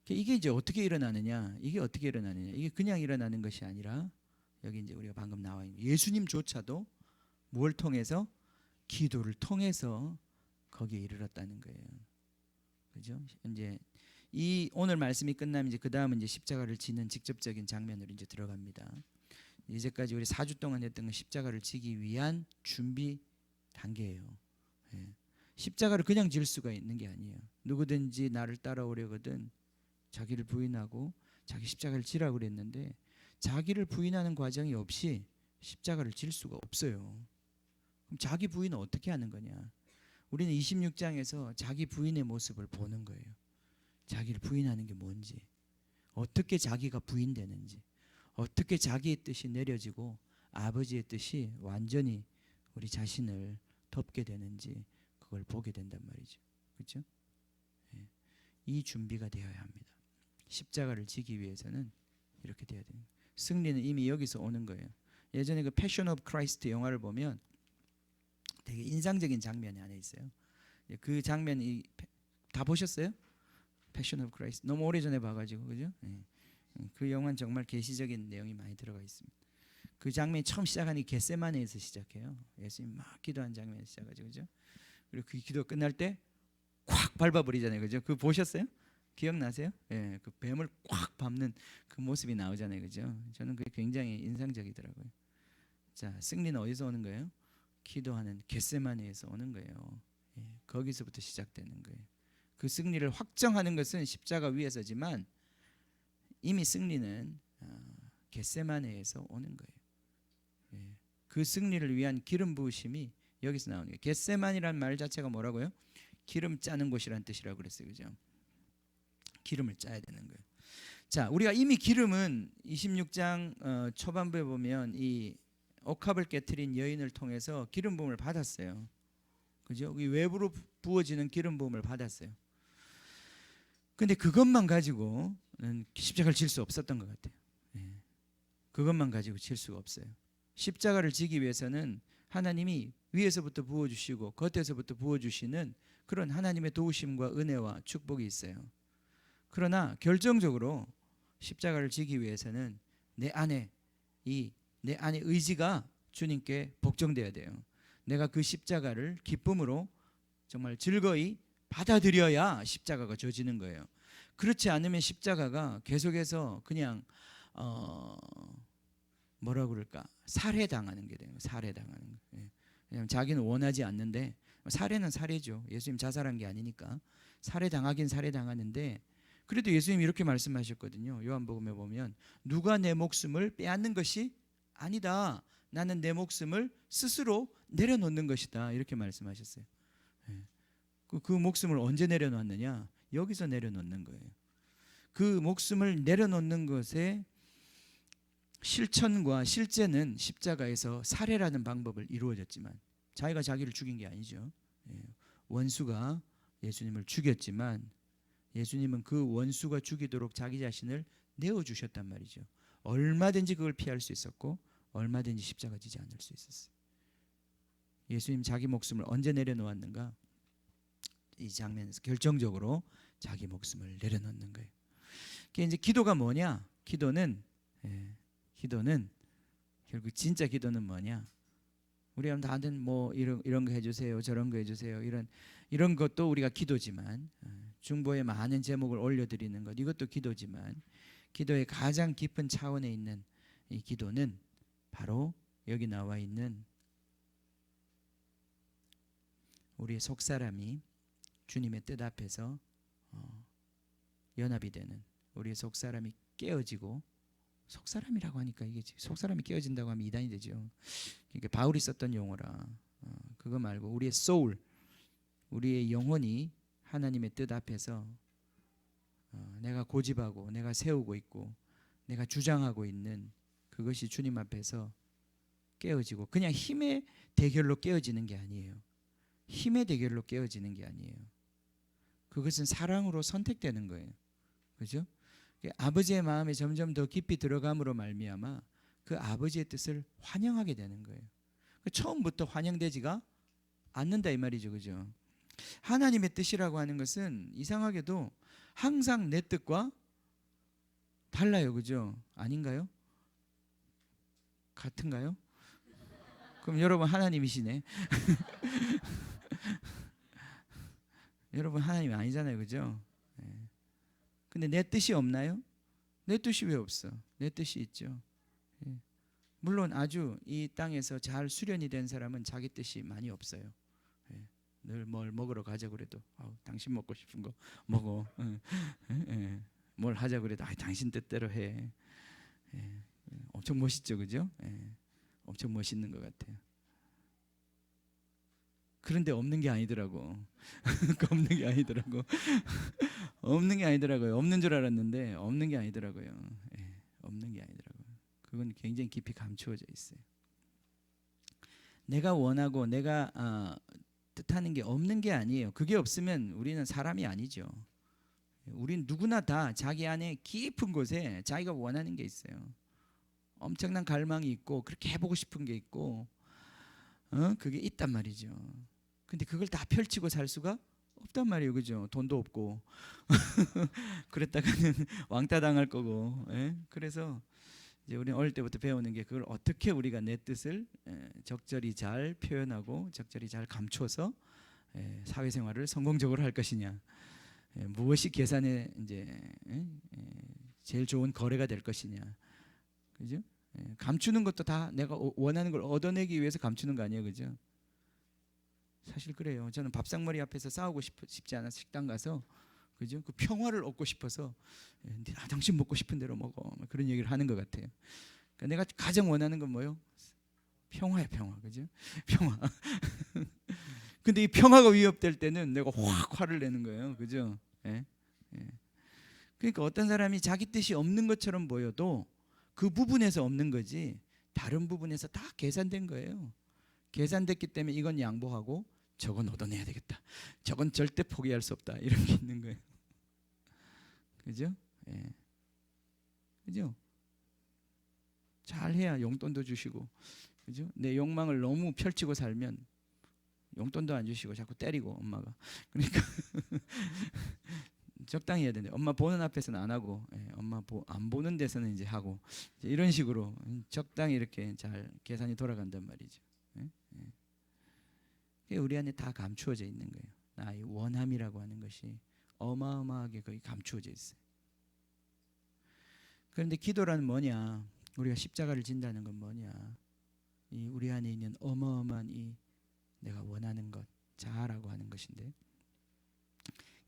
이게 이제 어떻게 일어나느냐? 이게 그냥 일어나는 것이 아니라 여기 이제 우리가 방금 나와 있는 예수님조차도 뭘 통해서? 기도를 통해서 거기에 이르렀다는 거예요, 그죠? 이제 이 오늘 말씀이 끝나면 이제 그 다음은 이제 십자가를 지는 직접적인 장면으로 이제 들어갑니다. 이제까지 우리 4주 동안 했던 건 십자가를 지기 위한 준비 단계예요. 십자가를 그냥 질 수가 있는 게 아니에요. 누구든지 나를 따라오려거든 자기를 부인하고 자기 십자가를 지라고 그랬는데 자기를 부인하는 과정이 없이 십자가를 질 수가 없어요. 그럼 자기 부인은 어떻게 하는 거냐? 우리는 26장에서 자기 부인의 모습을 보는 거예요. 자기를 부인하는 게 뭔지, 어떻게 자기가 부인되는지, 어떻게 자기의 뜻이 내려지고 아버지의 뜻이 완전히 우리 자신을 덮게 되는지 그걸 보게 된단 말이죠, 그렇죠? 이 준비가 되어야 합니다. 십자가를 지기 위해서는 이렇게 돼야 돼요. 승리는 이미 여기서 오는 거예요. 예전에 그 패션 오브 크라이스트 영화를 보면 되게 인상적인 장면이 안에 있어요. 그 장면이 다 보셨어요? 패션 오브 크라이스트 너무 오래전에 봐가지고 그죠? 그 영화는 정말 계시적인 내용이 많이 들어가 있습니다. 그 장면이 처음 시작하는 게 겟세마네에서 시작해요. 예수님 막 기도한 장면에서 시작하죠, 그죠? 그리고 그 기도 끝날 때 콱 밟아버리잖아요, 그죠? 그거 보셨어요? 기억나세요? 그 뱀을 꽉 밟는 그 모습이 나오잖아요, 그죠? 저는 그게 굉장히 인상적이더라고요. 자, 승리는 어디서 오는 거예요? 기도하는 겟세마네에서 오는 거예요. 거기서부터 시작되는 거예요. 그 승리를 확정하는 것은 십자가 위에서지만 이미 승리는 겟세마네에서 오는 거예요. 그 승리를 위한 기름 부으심이 여기서 나오는 거예요. 겟세만이라는 말 자체가 뭐라고요? 기름 짜는 곳이라는 뜻이라고 그랬어요, 그죠? 기름을 짜야 되는 거예요. 자, 우리가 이미 기름은 26장 초반부에 보면 이 옥합을 깨트린 여인을 통해서 기름 부음을 받았어요, 그죠? 이 외부로 부어지는 기름 부음을 받았어요. 근데 그것만 가지고는 십자가를 질 수 없었던 것 같아요. 그것만 가지고 질 수가 없어요. 십자가를 지기 위해서는 하나님이 위에서부터 부어주시고 겉에서부터 부어주시는 그런 하나님의 도우심과 은혜와 축복이 있어요. 그러나 결정적으로 십자가를 지기 위해서는 내 안에 의지가 주님께 복종돼야 돼요. 내가 그 십자가를 기쁨으로 정말 즐거이 받아들여야 십자가가 져지는 거예요. 그렇지 않으면 십자가가 계속해서 그냥 뭐라 그럴까, 살해당하는 게 돼요. 살해당하는 거. 왜냐하면 자기는 원하지 않는데, 살해는 살해죠. 예수님 자살한 게 아니니까 살해당하긴 살해당하는데, 그래도 예수님이 이렇게 말씀하셨거든요. 요한복음에 보면 누가 내 목숨을 빼앗는 것이 아니다. 나는 내 목숨을 스스로 내려놓는 것이다. 이렇게 말씀하셨어요. 그 목숨을 언제 내려놓았느냐? 여기서 내려놓는 거예요. 그 목숨을 내려놓는 것의 실천과 실제는 십자가에서 살해라는 방법을 이루어졌지만, 자기가 자기를 죽인 게 아니죠. 원수가 예수님을 죽였지만 예수님은 그 원수가 죽이도록 자기 자신을 내어주셨단 말이죠. 얼마든지 그걸 피할 수 있었고 얼마든지 십자가 지지 않을 수 있었어요. 예수님 자기 목숨을 언제 내려놓았는가? 이 장면에서 결정적으로 자기 목숨을 내려놓는 거예요. 이제 기도가 뭐냐? 기도는 결국 진짜 기도는 뭐냐? 우리가 다들 뭐 이런 거 해주세요, 저런 거 해주세요, 이런 것도 우리가 기도지만, 중보에 많은 제목을 올려드리는 것, 이것도 기도지만, 기도의 가장 깊은 차원에 있는 이 기도는 바로 여기 나와 있는 우리의 속사람이 주님의 뜻 앞에서 연합이 되는, 우리의 속사람이 깨어지고 속사람이라고 하니까 이게 속사람이 깨어진다고 하면 이단이 되죠. 그러니까 바울이 썼던 용어라. 그거 말고 우리의 소울, 우리의 영혼이 하나님의 뜻 앞에서 내가 고집하고 내가 세우고 있고 내가 주장하고 있는 그것이 주님 앞에서 깨어지고, 그냥 힘의 대결로 깨어지는 게 아니에요. 힘의 대결로 깨어지는 게 아니에요. 그것은 사랑으로 선택되는 거예요. 그죠? 아버지의 마음에 점점 더 깊이 들어감으로 말미암아 그 아버지의 뜻을 환영하게 되는 거예요. 처음부터 환영되지가 않는다 이 말이죠. 그죠? 하나님의 뜻이라고 하는 것은 이상하게도 항상 내 뜻과 달라요. 그죠? 아닌가요? 같은가요? 그럼 여러분 하나님이시네. 여러분 하나님이 아니잖아요. 그죠? 근데 내 뜻이 없나요? 내 뜻이 왜 없어? 내 뜻이 있죠. 물론 아주 이 땅에서 잘 수련이 된 사람은 자기 뜻이 많이 없어요. 늘 뭘 먹으러 가자 그래도 당신 먹고 싶은 거 먹어. 뭘 하자 그래도 당신 뜻대로 해. 엄청 멋있죠. 그죠? 엄청 멋있는 것 같아요. 그런데 없는 게 아니더라고. 없는 게 아니더라고. 없는 게 아니더라고요. 없는 줄 알았는데 없는 게 아니더라고요. 없는 게 아니더라고요. 그건 굉장히 깊이 감추어져 있어요. 내가 원하고 내가 뜻하는 게 없는 게 아니에요. 그게 없으면 우리는 사람이 아니죠. 우린 누구나 다 자기 안에 깊은 곳에 자기가 원하는 게 있어요. 엄청난 갈망이 있고 그렇게 해보고 싶은 게 있고 그게 있단 말이죠. 근데 그걸 다 펼치고 살 수가 없단 말이에요. 그죠? 돈도 없고 그랬다가는 왕따 당할 거고. 그래서 이제 우리는 어릴 때부터 배우는 게 그걸 어떻게 우리가 내 뜻을 적절히 잘 표현하고 적절히 잘 감춰서 사회생활을 성공적으로 할 것이냐, 무엇이 계산에 이제 제일 좋은 거래가 될 것이냐, 그죠? 감추는 것도 다 내가 원하는 걸 얻어내기 위해서 감추는 거 아니에요, 그죠? 사실 그래요. 저는 밥상머리 앞에서 싸우고 싶지 않아서 식당 가서, 그죠? 그 평화를 얻고 싶어서 당신 먹고 싶은 대로 먹어, 그런 얘기를 하는 것 같아요. 그러니까 내가 가장 원하는 건 뭐요? 평화야, 평화, 그죠? 평화. 근데 이 평화가 위협될 때는 내가 확 화를 내는 거예요, 그죠? 그러니까 어떤 사람이 자기 뜻이 없는 것처럼 보여도 그 부분에서 없는 거지 다른 부분에서 다 계산된 거예요. 계산됐기 때문에 이건 양보하고 저건 얻어내야 되겠다, 저건 절대 포기할 수 없다, 이런 게 있는 거예요. 그죠? 그죠? 잘해야 용돈도 주시고, 그죠? 내 욕망을 너무 펼치고 살면 용돈도 안 주시고 자꾸 때리고 엄마가. 그러니까 적당히 해야 되는데 엄마 보는 앞에서는 안 하고, 엄마 안 보는 데서는 이제 하고, 이제 이런 식으로 적당히 이렇게 잘 계산이 돌아간단 말이죠. 우리 안에 다 감추어져 있는 거예요. 나의 원함이라고 하는 것이 어마어마하게 거기 감추어져 있어요. 그런데 기도란 뭐냐? 우리가 십자가를 진다는 건 뭐냐? 이 우리 안에 있는 어마어마한 이 내가 원하는 것, 자아라고 하는 것인데,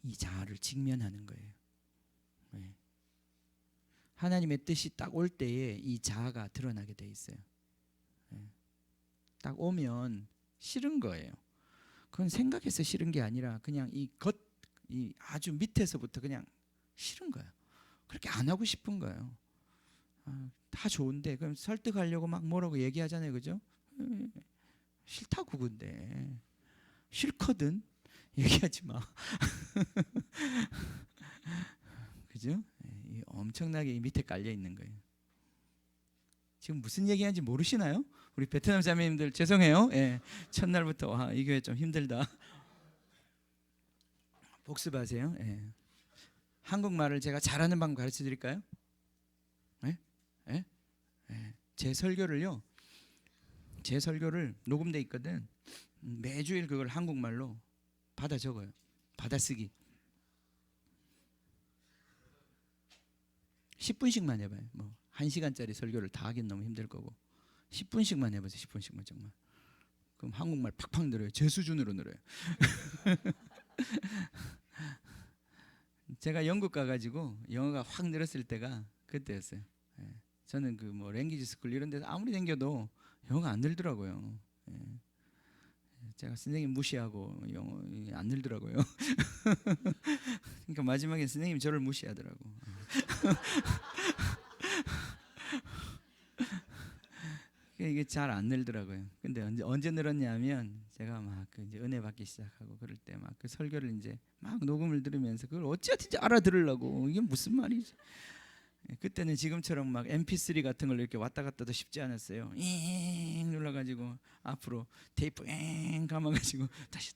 이 자아를 직면하는 거예요. 하나님의 뜻이 딱 올 때에 이 자아가 드러나게 돼 있어요. 딱 오면 싫은 거예요. 그건 생각해서 싫은 게 아니라 그냥 이 아주 밑에서부터 그냥 싫은 거예요. 그렇게 안 하고 싶은 거예요. 다 좋은데 그럼 설득하려고 막 뭐라고 얘기하잖아요, 그죠? 싫다고. 근데 싫거든. 얘기하지 마. 그죠? 엄청나게 이 밑에 깔려 있는 거예요. 지금 무슨 얘기하는지 모르시나요? 우리 베트남 자매님들 죄송해요. 첫날부터 이 교회 좀 힘들다. 복습하세요. 한국말을 제가 잘하는 방법 가르쳐 드릴까요? 제 설교를 녹음돼 있거든. 매주일 그걸 한국말로 받아 적어요. 받아쓰기. 10분씩만 해봐요. 뭐 1시간짜리 설교를 다 하긴 너무 힘들 거고 10분씩만 해보세요. 10분씩만 정말. 그럼 한국말 팍팍 늘어요. 제 수준으로 늘어요. 제가 영국 가가지고 영어가 확 늘었을 때가 그때였어요. 저는 그 뭐 랭귀지 스쿨 이런 데서 아무리 댕겨도 영어가 안 늘더라고요. 예. 제가 선생님 무시하고 영어 안 늘더라고요. 그러니까 마지막에 선생님이 저를 무시하더라고. 이게 잘 안 늘더라고요. 근데 언제 늘었냐면 제가 막 그 이제 은혜 받기 시작하고 그럴 때 막 그 설교를 이제 막 녹음을 들으면서 그걸 어찌어찌 알아들으려고 이게 무슨 말이지? 그때는 지금처럼 막 MP3 같은 걸 이렇게 왔다 갔다도 쉽지 않았어요. 잉 눌러가지고 앞으로 테이프 잉 감아가지고 다시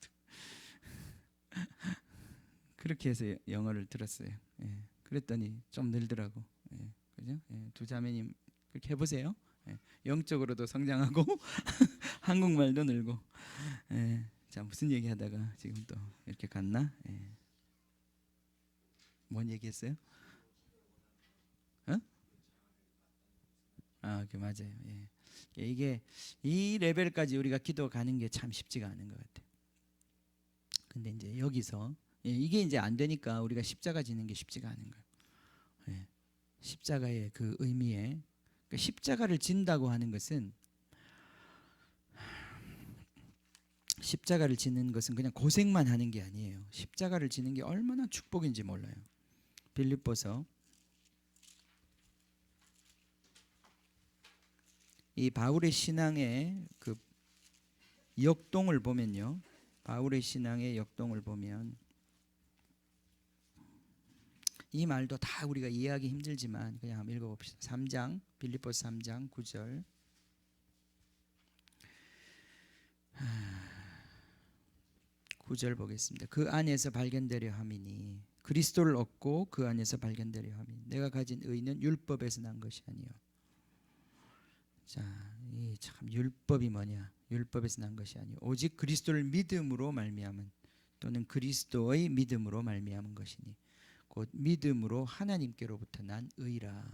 그렇게 해서 영어를 들었어요. 예. 그랬더니 좀 늘더라고. 예. 그죠? 예. 두 자매님 그렇게 해보세요. 예. 영적으로도 성장하고 한국말도 늘고. 예. 자 무슨 얘기하다가 지금 또 이렇게 갔나? 예. 뭔 얘기했어요? 어? 아, 그 맞아요. 예. 이게 이 레벨까지 우리가 기도 가는 게 참 쉽지가 않은 것 같아요. 근데 이제 여기서 이게 이제 안 되니까 우리가 십자가 지는 게 쉽지가 않은 거예요. 예. 십자가의 그 의미에 그러니까 십자가를 진다고 하는 것은 십자가를 지는 것은 그냥 고생만 하는 게 아니에요. 십자가를 지는 게 얼마나 축복인지 몰라요. 빌립보서 이 바울의 신앙의 그 역동을 보면요. 바울의 신앙의 역동을 보면 이 말도 다 우리가 이해하기 힘들지만 그냥 한번 읽어봅시다. 3장 빌립보서 3장 9절 9절 보겠습니다. 그 안에서 발견되려 함이니 그리스도를 얻고 그 안에서 발견되려 함이 내가 가진 의는 율법에서 난 것이 아니요. 자, 이 참 율법이 뭐냐? 율법에서 난 것이 아니요 오직 그리스도를 믿음으로 말미암은 또는 그리스도의 믿음으로 말미암은 것이니 곧 믿음으로 하나님께로부터 난 의라.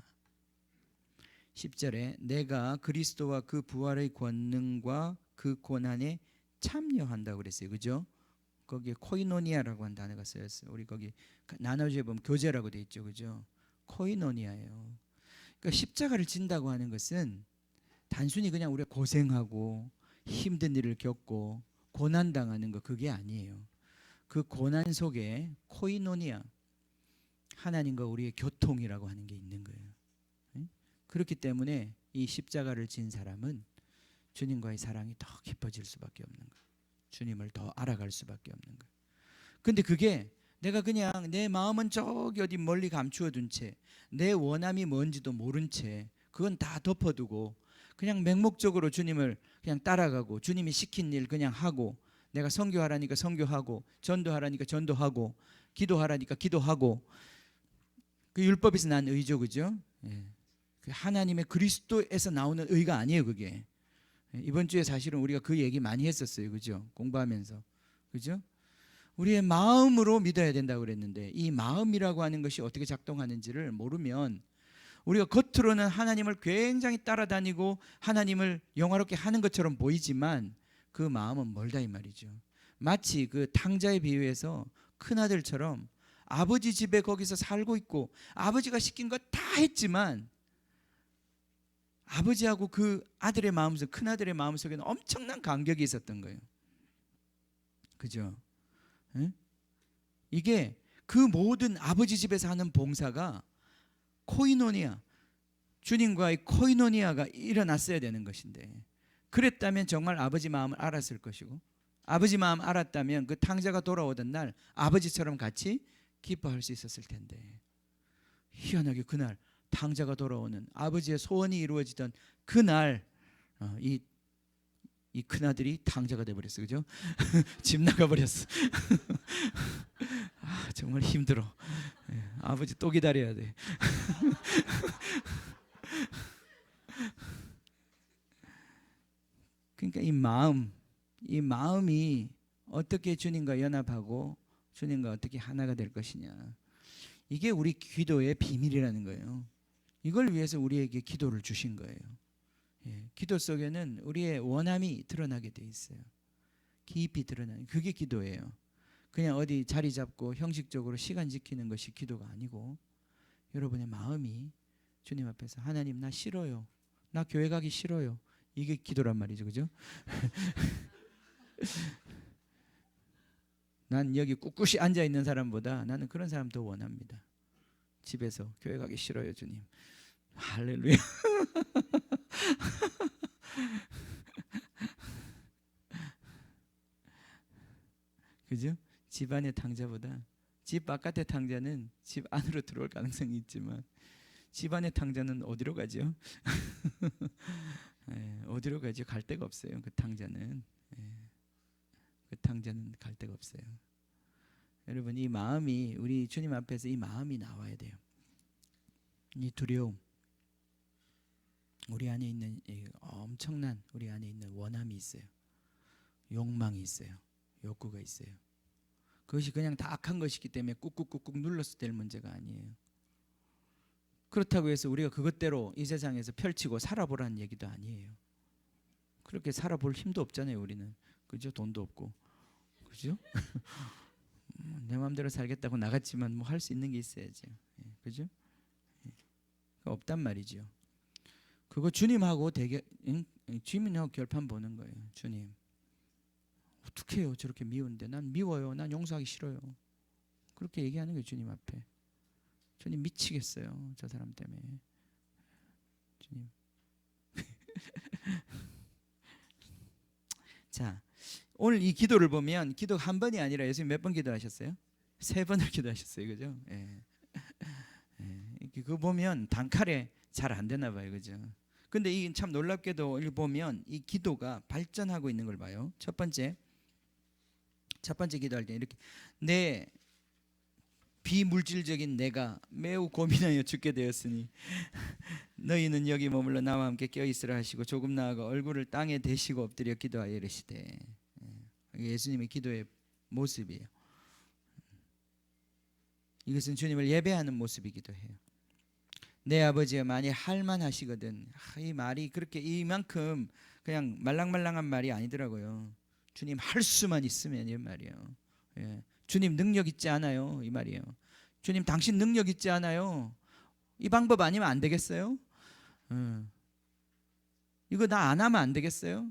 10절에 내가 그리스도와 그 부활의 권능과 그 고난에 참여한다고 그랬어요. 그죠? 거기에 코이노니아라고 한 단어가 쓰였어요. 우리 거기 나눠져 보면 교제라고 돼 있죠. 그죠? 코이노니아예요. 그러니까 십자가를 진다고 하는 것은 단순히 그냥 우리가 고생하고 힘든 일을 겪고 고난 당하는 거 그게 아니에요. 그 고난 속에 코이노니아 하나님과 우리의 교통이라고 하는 게 있는 거예요. 그렇기 때문에 이 십자가를 진 사람은 주님과의 사랑이 더 깊어질 수밖에 없는 거예요. 주님을 더 알아갈 수밖에 없는 거예요. 근데 그게 내가 그냥 내 마음은 저기 어디 멀리 감추어 둔 채 내 원함이 뭔지도 모른 채 그건 다 덮어두고 그냥 맹목적으로 주님을 그냥 따라가고 주님이 시킨 일 그냥 하고 내가 선교하라니까 선교하고 전도하라니까 전도하고 기도하라니까 기도하고 그 율법에서 난 의죠. 그죠? 예. 하나님의 그리스도에서 나오는 의가 아니에요. 그게 이번 주에 사실은 우리가 그 얘기 많이 했었어요. 그죠? 공부하면서 그죠? 우리의 마음으로 믿어야 된다고 그랬는데 이 마음이라고 하는 것이 어떻게 작동하는지를 모르면 우리가 겉으로는 하나님을 굉장히 따라다니고 하나님을 영화롭게 하는 것처럼 보이지만 그 마음은 멀다 이 말이죠. 마치 그 탕자의 비유에서 큰아들처럼 아버지 집에 거기서 살고 있고 아버지가 시킨 거 다 했지만 아버지하고 그 아들의 마음속 큰아들의 마음속에는 엄청난 간격이 있었던 거예요. 그죠? 응? 이게 그 모든 아버지 집에서 하는 봉사가 코이노니아 주님과의 코이노니아가 일어났어야 되는 것인데 그랬다면 정말 아버지 마음을 알았을 것이고 아버지 마음 알았다면 그 탕자가 돌아오던 날 아버지처럼 같이 기뻐할 수 있었을 텐데 희한하게 그날 탕자가 돌아오는 아버지의 소원이 이루어지던 그날 이 큰아들이 탕자가 돼버렸어. 그죠? 집 나가버렸어. 아, 정말 힘들어. 아버지 또 기다려야 돼. 그러니까 이 마음이 어떻게 주님과 연합하고 주님과 어떻게 하나가 될 것이냐. 이게 우리 기도의 비밀이라는 거예요. 이걸 위해서 우리에게 기도를 주신 거예요. 기도 속에는 우리의 원함이 드러나게 돼 있어요. 깊이 드러나는 그게 기도예요. 그냥 어디 자리 잡고 형식적으로 시간 지키는 것이 기도가 아니고 여러분의 마음이 주님 앞에서 하나님 나 싫어요. 나 교회 가기 싫어요. 이게 기도란 말이죠. 그죠? 난 여기 꿋꿋이 앉아 있는 사람보다 나는 그런 사람 더 원합니다. 집에서 교회 가기 싫어요, 주님. 할렐루야. 그죠? 집 안의 탕자보다 집 바깥의 탕자는 집 안으로 들어올 가능성이 있지만 집 안의 탕자는 어디로 가죠? 예, 어디로 가죠? 갈 데가 없어요. 그 탕자는. 예, 그 탕자는 갈 데가 없어요. 여러분 이 마음이 우리 주님 앞에서 이 마음이 나와야 돼요. 이 두려움, 우리 안에 있는 엄청난 우리 안에 있는 원함이 있어요. 욕망이 있어요. 욕구가 있어요. 그것이 그냥 다 악한 것이기 때문에 꾹꾹꾹꾹 눌러서 될 문제가 아니에요. 그렇다고 해서 우리가 그것대로 이 세상에서 펼치고 살아보라는 얘기도 아니에요. 그렇게 살아볼 힘도 없잖아요. 우리는. 그죠? 돈도 없고. 그죠? 내 마음대로 살겠다고 나갔지만 뭐 할 수 있는 게 있어야죠. 그죠? 없단 말이죠. 그거 주님하고 주님하고 결판 보는 거예요. 주님 어떻게 해요? 저렇게 미운데 난 미워요. 난 용서하기 싫어요. 그렇게 얘기하는 거예요. 주님 앞에. 주님 미치겠어요. 저 사람 때문에. 주님. 자, 오늘 이 기도를 보면 기도 한 번이 아니라 예수님 몇 번 기도하셨어요? 3번을 기도하셨어요. 그죠? 예. 그거 보면 단칼에 잘 안 되나 봐요. 그죠? 근데 이 참 놀랍게도 보면 이 기도가 발전하고 있는 걸 봐요. 첫 번째 기도할 때 이렇게 내 비물질적인 내가 매우 고민하여 죽게 되었으니 너희는 여기 머물러 나와 함께 껴있으라 하시고 조금 나아가 얼굴을 땅에 대시고 엎드려 기도하여 이르시되. 예수님의 기도의 모습이에요. 이것은 주님을 예배하는 모습이기도 해요. 내 아버지여 만일 할만하시거든. 이 말이 그렇게 이만큼 그냥 말랑말랑한 말이 아니더라고요. 주님 할 수만 있으면 이 말이에요. 예. 주님 능력 있지 않아요? 이 말이에요. 주님 당신 능력 있지 않아요? 이 방법 아니면 안 되겠어요? 이거 나 안 하면 안 되겠어요?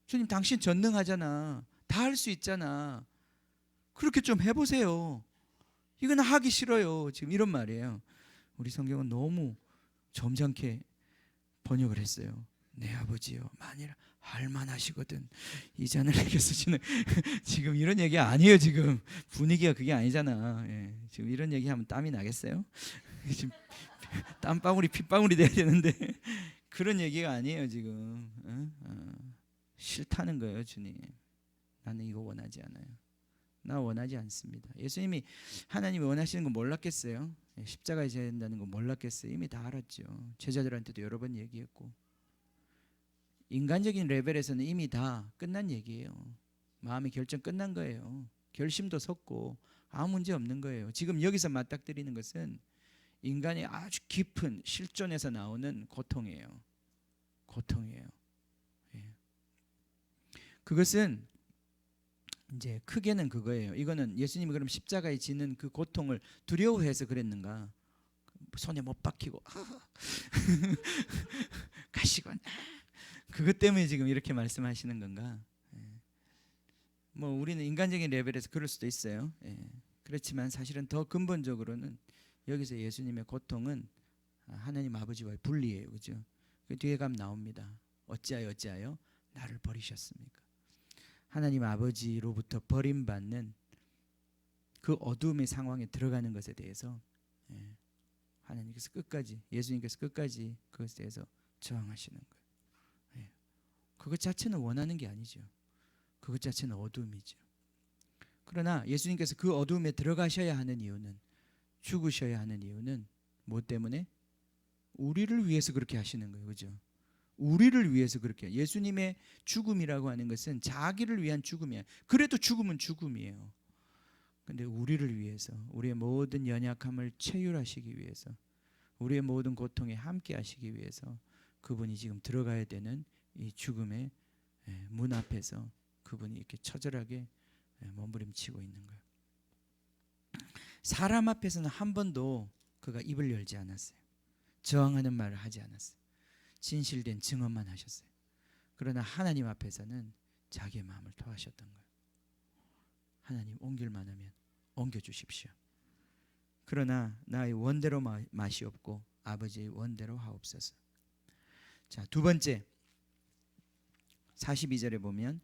주님 당신 전능하잖아. 다 할 수 있잖아. 그렇게 좀 해보세요. 이건 하기 싫어요. 지금 이런 말이에요. 우리 성경은 너무 점잖게 번역을 했어요. 내 아버지요 만일 할만하시거든 이 잔을 내게 쓰시는 지금 이런 얘기 아니에요. 지금 분위기가 그게 아니잖아. 예. 지금 이런 얘기하면 땀이 나겠어요? 지금 땀방울이 핏방울이 돼야 되는데 그런 얘기가 아니에요. 지금 싫다는 거예요. 주님 나는 이거 원하지 않아요. 나 원하지 않습니다. 예수님이 하나님이 원하시는 거 몰랐겠어요? 십자가에 져야 된다는 거 몰랐겠어요? 이미 다 알았죠. 제자들한테도 여러 번 얘기했고 인간적인 레벨에서는 이미 다 끝난 얘기예요. 마음의 결정 끝난 거예요. 결심도 섰고 아무 문제 없는 거예요. 지금 여기서 맞닥뜨리는 것은 인간의 아주 깊은 실존에서 나오는 고통이에요. 고통이에요. 예. 그것은 이제 크게는 그거예요. 이거는 예수님이 그럼 십자가에 지는 그 고통을 두려워해서 그랬는가? 손에 못 박히고 가시건 그것 때문에 지금 이렇게 말씀하시는 건가? 뭐 우리는 인간적인 레벨에서 그럴 수도 있어요. 그렇지만 사실은 더 근본적으로는 여기서 예수님의 고통은 하나님 아버지와의 분리예요. 그죠? 그 뒤에 가면 나옵니다. 어찌하여 나를 버리셨습니까? 하나님 아버지로부터 버림받는 그 어두움의 상황에 들어가는 것에 대해서 하나님께서 끝까지 예수님께서 끝까지 그것에 대해서 저항하시는 거예요. 그것 자체는 원하는 게 아니죠. 그것 자체는 어두움이죠. 그러나 예수님께서 그 어두움에 들어가셔야 하는 이유는 죽으셔야 하는 이유는 뭐 때문에? 우리를 위해서 그렇게 하시는 거예요. 그죠? 우리를 위해서 그렇게 예수님의 죽음이라고 하는 것은 자기를 위한 죽음이야. 그래도 죽음은 죽음이에요. 근데 우리를 위해서 우리의 모든 연약함을 체휼하시기 위해서 우리의 모든 고통에 함께 하시기 위해서 그분이 지금 들어가야 되는 이 죽음의 문 앞에서 그분이 이렇게 처절하게 몸부림치고 있는 거예요. 사람 앞에서는 한 번도 그가 입을 열지 않았어요. 저항하는 말을 하지 않았어요. 진실된 증언만 하셨어요. 그러나 하나님 앞에서는 자기의 마음을 토하셨던 거예요. 하나님 옮길 만하면 옮겨주십시오. 그러나 나의 원대로 마시옵고 아버지의 원대로 하옵소서. 자, 두 번째 42절에 보면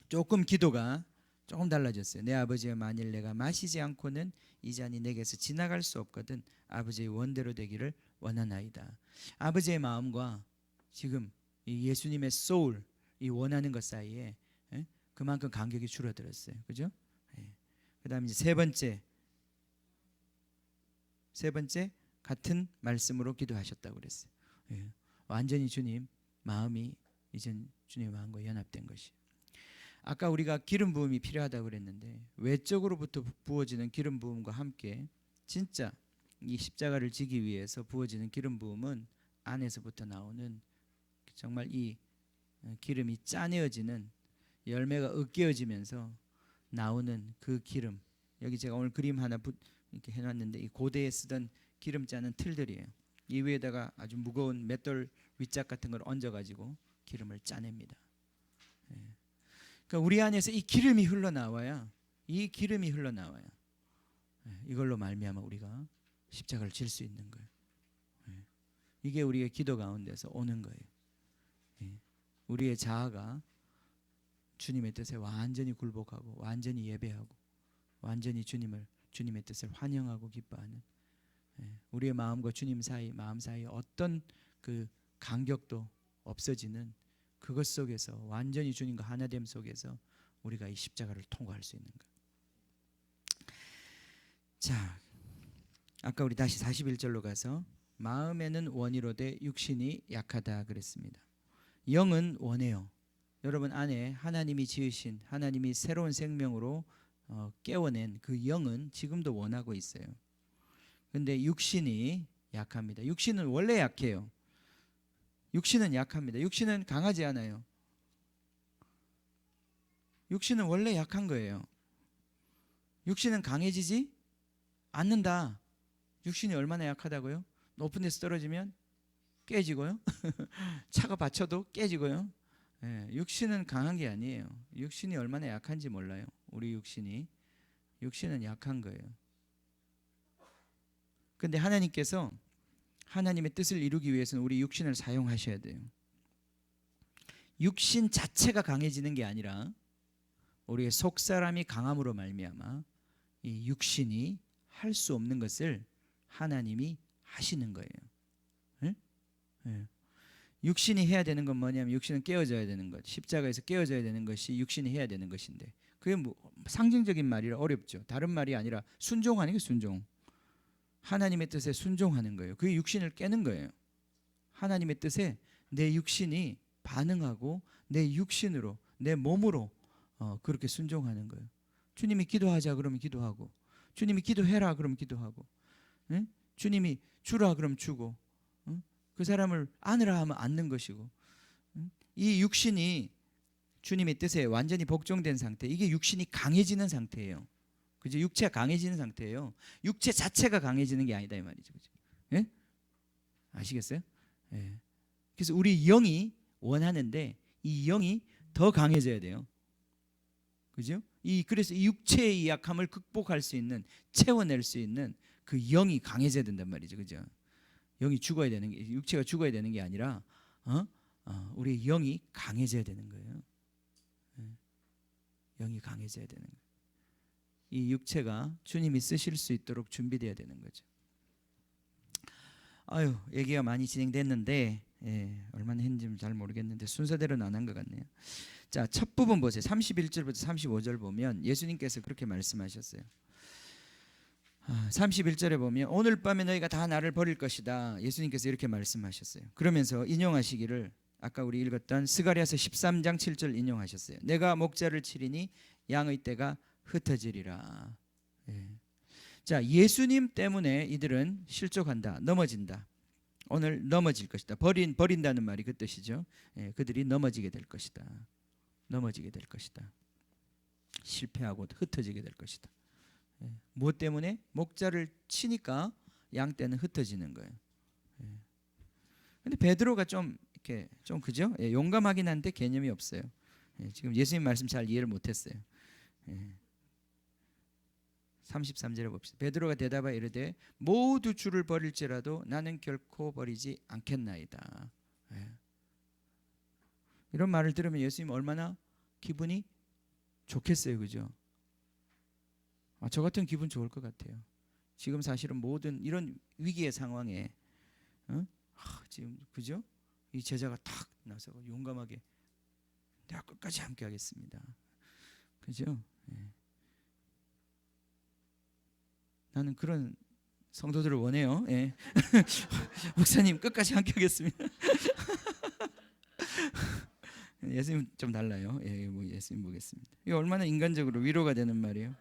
조금 기도가 조금 달라졌어요. 내 아버지여, 만일 내가 마시지 않고는 이 잔이 내게서 지나갈 수 없거든 아버지의 원대로 되기를 원하나이다. 아버지의 마음과 지금 이 예수님의 소울, 이 원하는 것 사이에 그만큼 간격이 줄어들었어요. 그죠? 그 다음에 이제 세 번째 같은 말씀으로 기도하셨다고 그랬어요. 완전히 주님 마음이 이젠 주님의 마음과 연합된 것이. 아까 우리가 기름 부음이 필요하다고 그랬는데 외적으로부터 부어지는 기름 부음과 함께 진짜 이 십자가를 지기 위해서 부어지는 기름 부음은 안에서부터 나오는 정말 이 기름이 짜내어지는 열매가 으깨어지면서 나오는 그 기름. 여기 제가 오늘 그림 하나 이렇게 해놨는데 이 고대에 쓰던 기름 짜는 틀들이에요. 이 위에다가 아주 무거운 맷돌 윗짝 같은 걸 얹어가지고 기름을 짜냅니다. 그러니까 우리 안에서 이 기름이 흘러나와야 이걸로 말미암아 우리가 십자가를 질 수 있는 거예요. 이게 우리의 기도 가운데서 오는 거예요. 우리의 자아가 주님의 뜻에 완전히 굴복하고 완전히 예배하고 완전히 주님의 뜻을 환영하고 기뻐하는, 우리의 마음과 주님 사이, 마음 사이 어떤 그 간격도 없어지는 그것 속에서 완전히 주님과 하나됨 속에서 우리가 이 십자가를 통과할 수 있는 거예요. 자, 아까 우리 다시 41절로 가서 마음에는 원이로되 육신이 약하다 그랬습니다. 영은 원해요. 여러분 안에 하나님이 지으신, 하나님이 새로운 생명으로 깨워낸 그 영은 지금도 원하고 있어요. 그런데 육신이 약합니다. 육신은 원래 약해요. 육신은 약합니다. 육신은 강하지 않아요. 육신은 원래 약한 거예요. 육신은 강해지지 않는다. 육신이 얼마나 약하다고요? 높은 데서 떨어지면 깨지고요. 차가 받쳐도 깨지고요. 육신은 강한 게 아니에요. 육신이 얼마나 약한지 몰라요. 우리 육신은 약한 거예요. 근데 하나님께서 하나님의 뜻을 이루기 위해서는 우리 육신을 사용하셔야 돼요. 육신 자체가 강해지는 게 아니라 우리의 속사람이 강함으로 말미암아 이 육신이 할 수 없는 것을 하나님이 하시는 거예요. 육신이 해야 되는 건 뭐냐면 육신은 깨어져야 되는 것, 십자가에서 깨어져야 되는 것이 육신이 해야 되는 것인데 그게 뭐 상징적인 말이라 어렵죠. 다른 말이 아니라 순종하는 게 순종. 하나님의 뜻에 순종하는 거예요. 그게 육신을 깨는 거예요. 하나님의 뜻에 내 육신이 반응하고 내 육신으로, 내 몸으로 그렇게 순종하는 거예요. 주님이 기도하자 그러면 기도하고, 주님이 기도해라 그러면 기도하고, 주님이 주라 그러면 주고, 그 사람을 안으라 하면 안는 것이고, 이 육신이 주님의 뜻에 완전히 복종된 상태, 이게 육신이 강해지는 상태예요. 그죠? 육체가 강해지는 상태예요. 육체 자체가 강해지는 게 아니다 이 말이죠. 그죠? 예? 아시겠어요? 예. 그래서 우리 영이 원하는데 이 영이 더 강해져야 돼요. 그죠? 그래서 이 육체의 약함을 극복할 수 있는, 채워낼 수 있는 그 영이 강해져야 된단 말이죠. 그죠? 영이 죽어야 되는 게, 육체가 죽어야 되는 게 아니라 우리 영이 강해져야 되는 거예요. 영이 강해져야 되는 거예요. 이 육체가 주님이 쓰실 수 있도록 준비되어야 되는 거죠. 아유, 얘기가 많이 진행됐는데 얼마나 했는지 잘 모르겠는데 순서대로는 안 한 것 같네요. 자, 첫 부분 보세요. 31절부터 35절 보면 예수님께서 그렇게 말씀하셨어요. 31절에 보면 오늘 밤에 너희가 다 나를 버릴 것이다. 예수님께서 이렇게 말씀하셨어요. 그러면서 인용하시기를 아까 우리 읽었던 스가랴서 13장 7절 인용하셨어요. 내가 목자를 치리니 양의 떼가 흩어지리라. 자, 예수님 때문에 이들은 실족한다, 넘어진다. 오늘 넘어질 것이다. 버린다는 말이 그 뜻이죠. 그들이 넘어지게 될 것이다. 넘어지게 될 것이다. 실패하고 흩어지게 될 것이다. 무엇 때문에? 목자를 치니까 양떼는 흩어지는 거예요. 근데 베드로가 좀 이렇게 좀 그죠? 예, 용감하긴 한데 개념이 없어요. 예, 지금 예수님 말씀 잘 이해를 못했어요. 예. 33절에 봅시다. 베드로가 대답하여 이르되 모두 주를 버릴지라도 나는 결코 버리지 않겠나이다. 예. 이런 말을 들으면 예수님 얼마나 기분이 좋겠어요, 그죠? 저 같은 기분 좋을 것 같아요. 지금 사실은 모든 이런 위기의 상황에 지금 그죠? 이 제자가 탁 나서 용감하게 내가 끝까지 함께 하겠습니다. 그죠? 예. 나는 그런 성도들을 원해요. 예. 목사님 끝까지 함께 하겠습니다. 예수님 좀 달라요. 예, 뭐 예수님 보겠습니다. 이게 얼마나 인간적으로 위로가 되는 말이에요.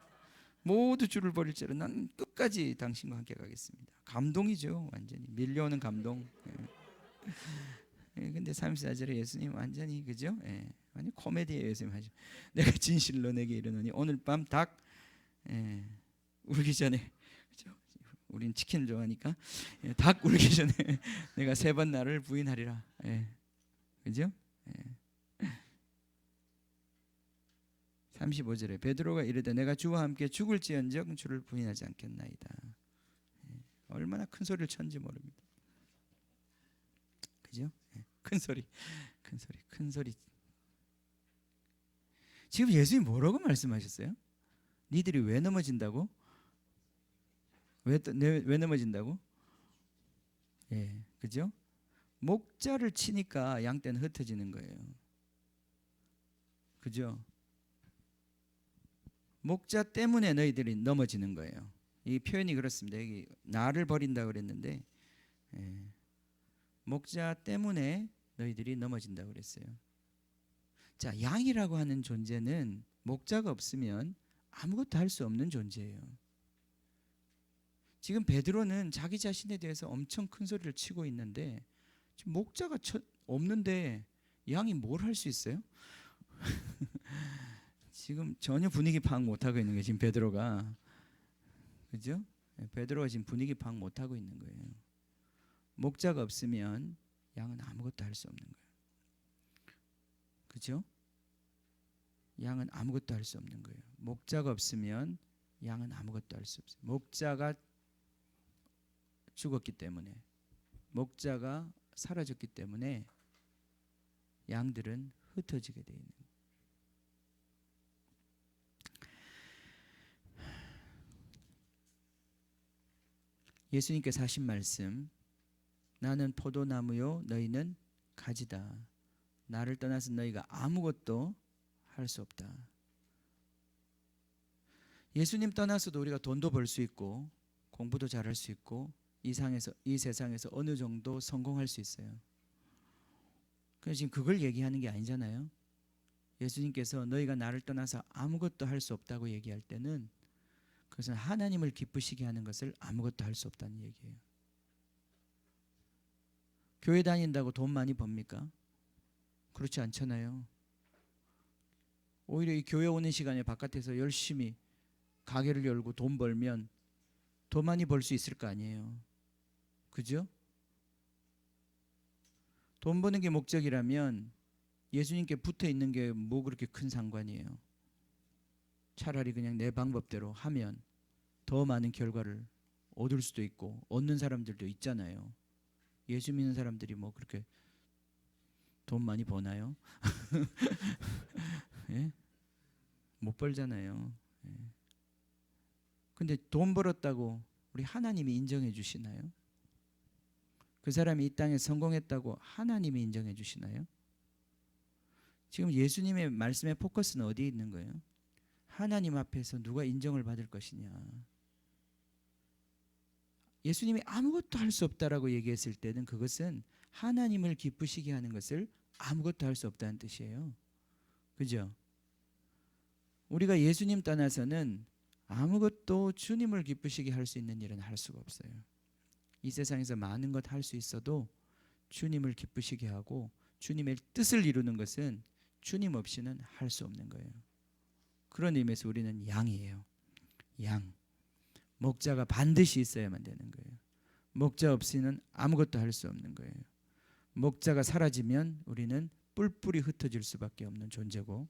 모두 주를 버릴지라 난 끝까지 당신과 함께 가겠습니다. 감동이죠. 완전히 밀려오는 감동. 예, 근데 34절에 예수님 완전히 그죠? 예, 완전 코미디예요. 예수님 하죠. 내가 진실로 내게 이르노니 오늘 밤 닭 울기 전에 그죠? 우린 치킨을 좋아하니까 닭 울기 전에 내가 3번 나를 부인하리라. 예, 그죠? 예. 35절에 베드로가 이르되 내가 주와 함께 죽을지언정 주를 부인하지 않겠나이다. 예, 얼마나 큰 소리를 쳤는지 모릅니다. 그죠? 예, 큰 소리. 지금 예수님 뭐라고 말씀하셨어요? 니들이 왜 넘어진다고? 왜 넘어진다고? 예, 그죠? 목자를 치니까 양떼는 흩어지는 거예요. 그죠? 목자 때문에 너희들이 넘어지는 거예요. 이 표현이 그렇습니다. 여기 나를 버린다 그랬는데 목자 때문에 너희들이 넘어진다 그랬어요. 자, 양이라고 하는 존재는 목자가 없으면 아무것도 할 수 없는 존재예요. 지금 베드로는 자기 자신에 대해서 엄청 큰 소리를 치고 있는데 지금 목자가 없는데 양이 뭘 할 수 있어요? 지금 전혀 분위기 파악 못하고 있는 거예요. 지금 베드로가. 그죠? 베드로가 지금 분위기 파악 못하고 있는 거예요. 목자가 없으면 양은 아무것도 할 수 없는 거예요. 그죠? 양은 아무것도 할 수 없는 거예요. 목자가 없으면 양은 아무것도 할 수 없어요. 목자가 죽었기 때문에, 목자가 사라졌기 때문에 양들은 흩어지게 돼 있는 거예요. 예수님께서 하신 말씀, 나는 포도나무요 너희는 가지다. 나를 떠나서 너희가 아무것도 할 수 없다. 예수님 떠나서도 우리가 돈도 벌 수 있고 공부도 잘할 수 있고 이 세상에서 어느 정도 성공할 수 있어요. 그래서 지금 그걸 얘기하는 게 아니잖아요. 예수님께서 너희가 나를 떠나서 아무것도 할 수 없다고 얘기할 때는 그것은 하나님을 기쁘시게 하는 것을 아무것도 할 수 없다는 얘기예요. 교회 다닌다고 돈 많이 법니까? 그렇지 않잖아요. 오히려 이 교회 오는 시간에 바깥에서 열심히 가게를 열고 돈 벌면 더 많이 벌 수 있을 거 아니에요. 그죠? 돈 버는 게 목적이라면 예수님께 붙어 있는 게 뭐 그렇게 큰 상관이에요. 차라리 그냥 내 방법대로 하면 더 많은 결과를 얻을 수도 있고 얻는 사람들도 있잖아요. 예수 믿는 사람들이 뭐 그렇게 돈 많이 버나요? 예? 못 벌잖아요. 예. 근데 돈 벌었다고 우리 하나님이 인정해 주시나요? 그 사람이 이 땅에 성공했다고 하나님이 인정해 주시나요? 지금 예수님의 말씀의 포커스는 어디에 있는 거예요? 하나님 앞에서 누가 인정을 받을 것이냐. 예수님이 아무것도 할 수 없다라고 얘기했을 때는 그것은 하나님을 기쁘시게 하는 것을 아무것도 할 수 없다는 뜻이에요. 그죠? 우리가 예수님 떠나서는 아무것도 주님을 기쁘시게 할 수 있는 일은 할 수가 없어요. 이 세상에서 많은 것 할 수 있어도 주님을 기쁘시게 하고 주님의 뜻을 이루는 것은 주님 없이는 할 수 없는 거예요. 그런 의미에서 우리는 양이에요. 양. 목자가 반드시 있어야만 되는 거예요. 목자 없이는 아무것도 할 수 없는 거예요. 목자가 사라지면 우리는 뿔뿔이 흩어질 수밖에 없는 존재고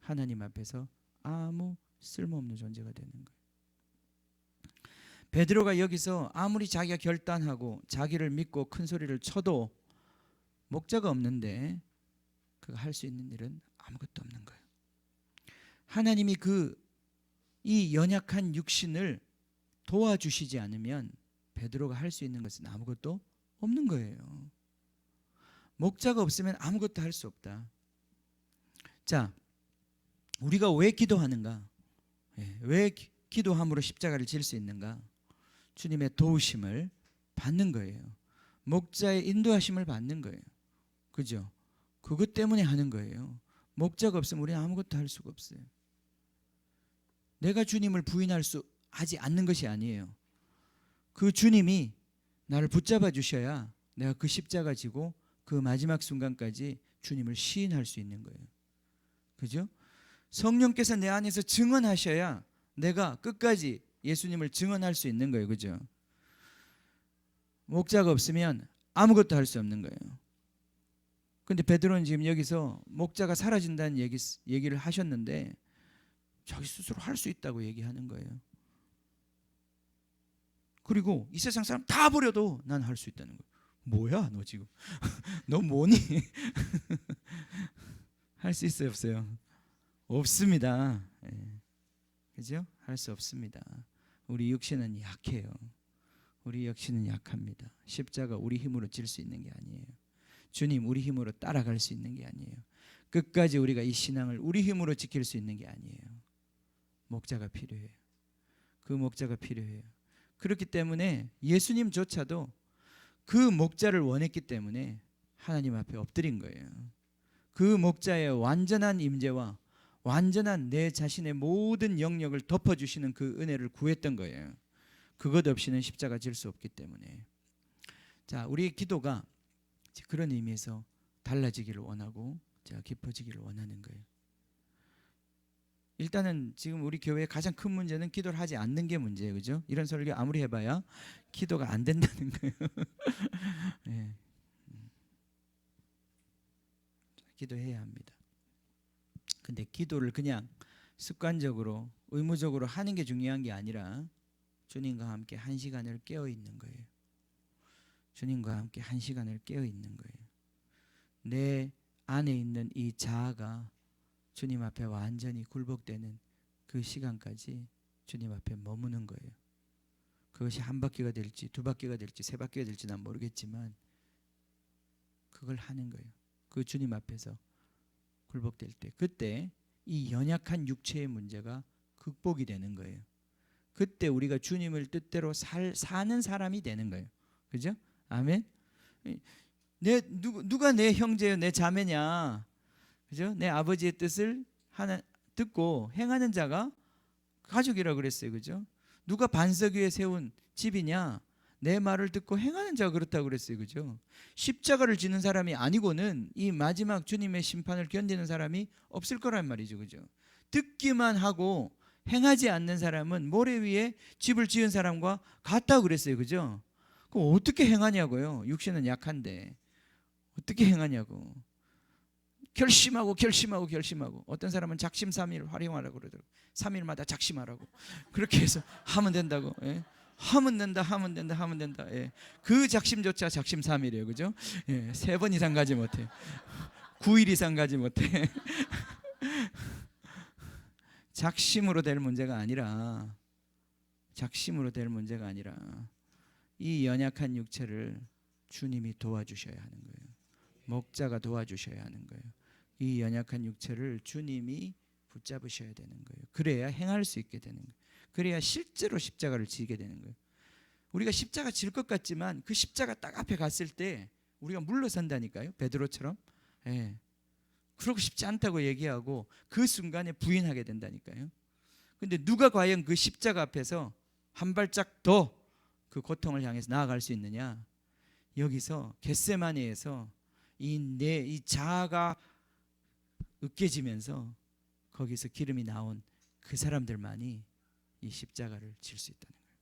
하나님 앞에서 아무 쓸모없는 존재가 되는 거예요. 베드로가 여기서 아무리 자기가 결단하고 자기를 믿고 큰 소리를 쳐도 목자가 없는데 그가 할 수 있는 일은 아무것도 없는 거예요. 하나님이 이 연약한 육신을 도와주시지 않으면 베드로가 할 수 있는 것은 아무것도 없는 거예요. 목자가 없으면 아무것도 할 수 없다. 자, 우리가 왜 기도하는가? 왜 기도함으로 십자가를 질 수 있는가? 주님의 도우심을 받는 거예요. 목자의 인도하심을 받는 거예요. 그죠? 그것 때문에 하는 거예요. 목자가 없으면 우리는 아무것도 할 수가 없어요. 내가 주님을 하지 않는 것이 아니에요. 그 주님이 나를 붙잡아 주셔야 내가 그 십자가 지고 그 마지막 순간까지 주님을 시인할 수 있는 거예요. 그죠? 성령께서 내 안에서 증언하셔야 내가 끝까지 예수님을 증언할 수 있는 거예요. 그죠? 목자가 없으면 아무것도 할 수 없는 거예요. 근데 베드로는 지금 여기서 목자가 사라진다는 얘기를 하셨는데 자기 스스로 할 수 있다고 얘기하는 거예요. 그리고 이 세상 사람 다 버려도 난 할 수 있다는 거예요. 뭐야 너 지금 너 뭐니? 할 수 있어요 없어요? 없습니다. 그죠? 할 수 없습니다. 우리 육신은 약해요. 우리 육신은 약합니다. 십자가 우리 힘으로 질 수 있는 게 아니에요. 주님 우리 힘으로 따라갈 수 있는 게 아니에요. 끝까지 우리가 이 신앙을 우리 힘으로 지킬 수 있는 게 아니에요. 목자가 필요해요. 그 목자가 필요해요. 그렇기 때문에 예수님조차도 그 목자를 원했기 때문에 하나님 앞에 엎드린 거예요. 그 목자의 완전한 임재와 완전한 내 자신의 모든 영역을 덮어주시는 그 은혜를 구했던 거예요. 그것 없이는 십자가 질 수 없기 때문에. 자, 우리의 기도가 그런 의미에서 달라지기를 원하고 제가 깊어지기를 원하는 거예요. 일단은 지금 우리 교회의 가장 큰 문제는 기도를 하지 않는 게 문제예요. 그죠? 이런 설교 아무리 해봐야 기도가 안 된다는 거예요. 네. 기도해야 합니다. 근데 기도를 그냥 습관적으로 의무적으로 하는 게 중요한 게 아니라 주님과 함께 한 시간을 깨어 있는 거예요. 주님과 함께 한 시간을 깨어 있는 거예요. 내 안에 있는 이 자아가 주님 앞에 완전히 굴복되는 그 시간까지 주님 앞에 머무는 거예요. 그것이 한 바퀴가 될지 두 바퀴가 될지 세 바퀴가 될지 난 모르겠지만 그걸 하는 거예요. 그 주님 앞에서 굴복될 때 그때 이 연약한 육체의 문제가 극복이 되는 거예요. 그때 우리가 주님을 뜻대로 사는 사람이 되는 거예요. 그죠? 아멘. 누가 내 형제요 내 자매냐? 그죠? 내 아버지의 뜻을 듣고 행하는 자가 가족이라고 그랬어요. 그죠? 누가 반석 위에 세운 집이냐? 내 말을 듣고 행하는 자가 그렇다고 그랬어요. 그죠? 십자가를 지는 사람이 아니고는 이 마지막 주님의 심판을 견디는 사람이 없을 거란 말이죠. 그죠? 듣기만 하고 행하지 않는 사람은 모래 위에 집을 지은 사람과 같다고 그랬어요. 그죠? 그럼 어떻게 행하냐고요? 육신은 약한데 어떻게 행하냐고. 결심하고 어떤 사람은 작심삼일 활용하라고 그러더라고요. 3일마다 작심하라고. 그렇게 해서 하면 된다고. 예. 하면 된다. 예. 그 작심조차 작심삼일이에요. 그죠? 예. 3번 이상 가지 못해. 9일 이상 가지 못해. 작심으로 될 문제가 아니라 이 연약한 육체를 주님이 도와주셔야 하는 거예요. 목자가 도와주셔야 하는 거예요. 이 연약한 육체를 주님이 붙잡으셔야 되는 거예요. 그래야 행할 수 있게 되는 거예요. 그래야 실제로 십자가를 지게 되는 거예요. 우리가 십자가 질 것 같지만 그 십자가 딱 앞에 갔을 때 우리가 물러선다니까요. 베드로처럼. 예. 그러고 싶지 않다고 얘기하고 그 순간에 부인하게 된다니까요. 근데 누가 과연 그 십자가 앞에서 한 발짝 더 그 고통을 향해서 나아갈 수 있느냐? 여기서 겟세마네에서 이 자아가 으깨지면서 거기서 기름이 나온 그 사람들만이 이 십자가를 질 수 있다는 거예요.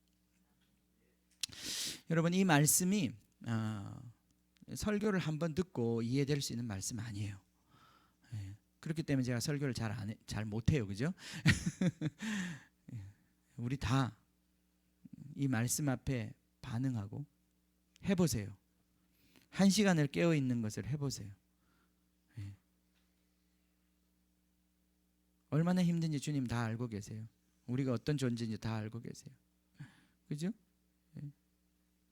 여러분, 이 말씀이 설교를 한번 듣고 이해될 수 있는 말씀 아니에요. 그렇기 때문에 제가 설교를 잘 못해요, 그죠? 우리 다 이 말씀 앞에 반응하고 해보세요. 1시간을 깨어 있는 것을 해보세요. 얼마나 힘든지 주님 다 알고 계세요. 우리가 어떤 존재인지 다 알고 계세요. 그죠?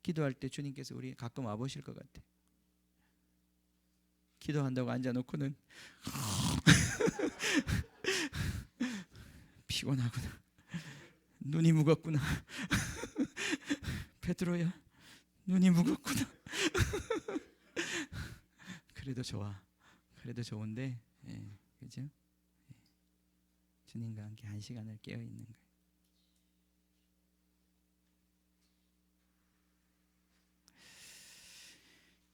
기도할 때 주님께서 우리 가끔 와보실 것 같아. 기도한다고 앉아놓고는 피곤하구나, 눈이 무겁구나, 베드로야 눈이 무겁구나. 그래도 좋아, 그래도 좋은데, 그죠? 주님과 함께 1시간을 깨어 있는 거예요.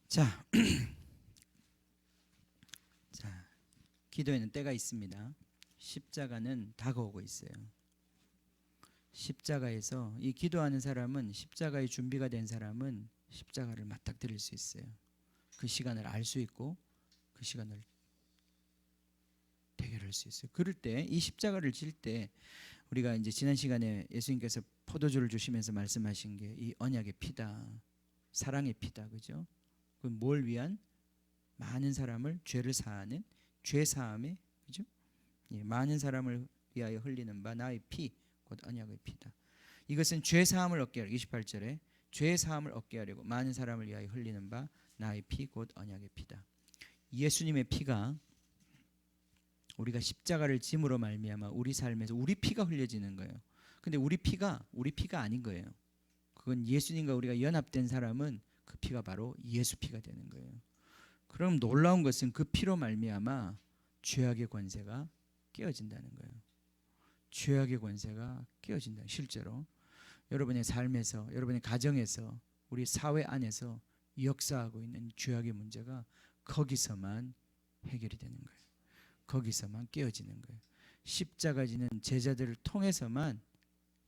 자, 기도에는 때가 있습니다. 십자가는 다가오고 있어요. 십자가에서 이 기도하는 사람은, 십자가의 준비가 된 사람은 십자가를 맞닥뜨릴 수 있어요. 그 시간을 알 수 있고 그 시간을 대결할 수 있어요. 그럴 때, 이 십자가를 질 때, 우리가 이제 지난 시간에 예수님께서 포도주를 주시면서 말씀하신 게 이 언약의 피다, 사랑의 피다, 그죠? 그 뭘 위한? 많은 사람을 죄를 사하는 죄 사함에, 그죠? 많은 사람을 위하여 흘리는 바 나의 피, 곧 언약의 피다. 이것은 죄 사함을 얻게 하려고, 28절에 죄 사함을 얻게 하려고 많은 사람을 위하여 흘리는 바 나의 피, 곧 언약의 피다. 예수님의 피가 우리가 십자가를 짐으로 말미암아 우리 삶에서 우리 피가 흘려지는 거예요. 근데 우리 피가 아닌 거예요. 그건 예수님과 우리가 연합된 사람은 그 피가 바로 예수 피가 되는 거예요. 그럼 놀라운 것은 그 피로 말미암아 죄악의 권세가 깨어진다는 거예요. 죄악의 권세가 깨어진다. 실제로 여러분의 삶에서, 여러분의 가정에서, 우리 사회 안에서 역사하고 있는 죄악의 문제가 거기서만 해결이 되는 거예요. 거기서만 깨어지는 거예요. 십자가 지는 제자들을 통해서만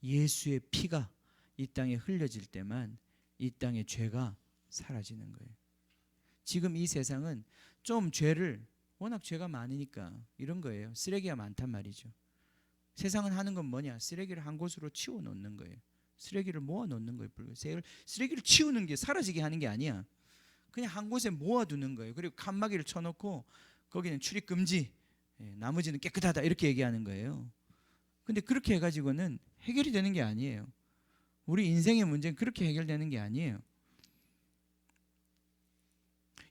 예수의 피가 이 땅에 흘려질 때만 이 땅의 죄가 사라지는 거예요. 지금 이 세상은 좀 죄를, 워낙 죄가 많으니까 이런 거예요. 쓰레기가 많단 말이죠. 세상은 하는 건 뭐냐? 쓰레기를 한 곳으로 치워 놓는 거예요. 쓰레기를 모아 놓는 거예요. 쓰레기를 치우는 게, 사라지게 하는 게 아니야. 그냥 한 곳에 모아 두는 거예요. 그리고 칸막이를 쳐놓고 거기는 출입 금지, 나머지는 깨끗하다, 이렇게 얘기하는 거예요. 근데 그렇게 해가지고는 해결이 되는 게 아니에요. 우리 인생의 문제는 그렇게 해결되는 게 아니에요.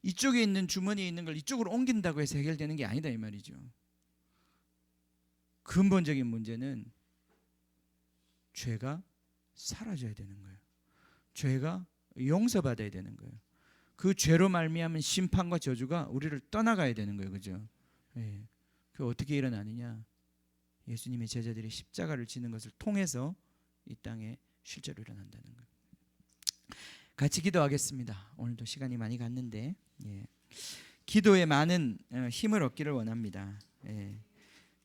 이쪽에 있는 주머니에 있는 걸 이쪽으로 옮긴다고 해서 해결되는 게 아니다, 이 말이죠. 근본적인 문제는 죄가 사라져야 되는 거예요. 죄가 용서받아야 되는 거예요. 그 죄로 말미암은 심판과 저주가 우리를 떠나가야 되는 거예요, 그죠? 그 어떻게 일어나느냐? 예수님의 제자들이 십자가를 지는 것을 통해서 이 땅에 실제로 일어난다는 거예요. 같이 기도하겠습니다. 오늘도 시간이 많이 갔는데, 기도에 많은 힘을 얻기를 원합니다.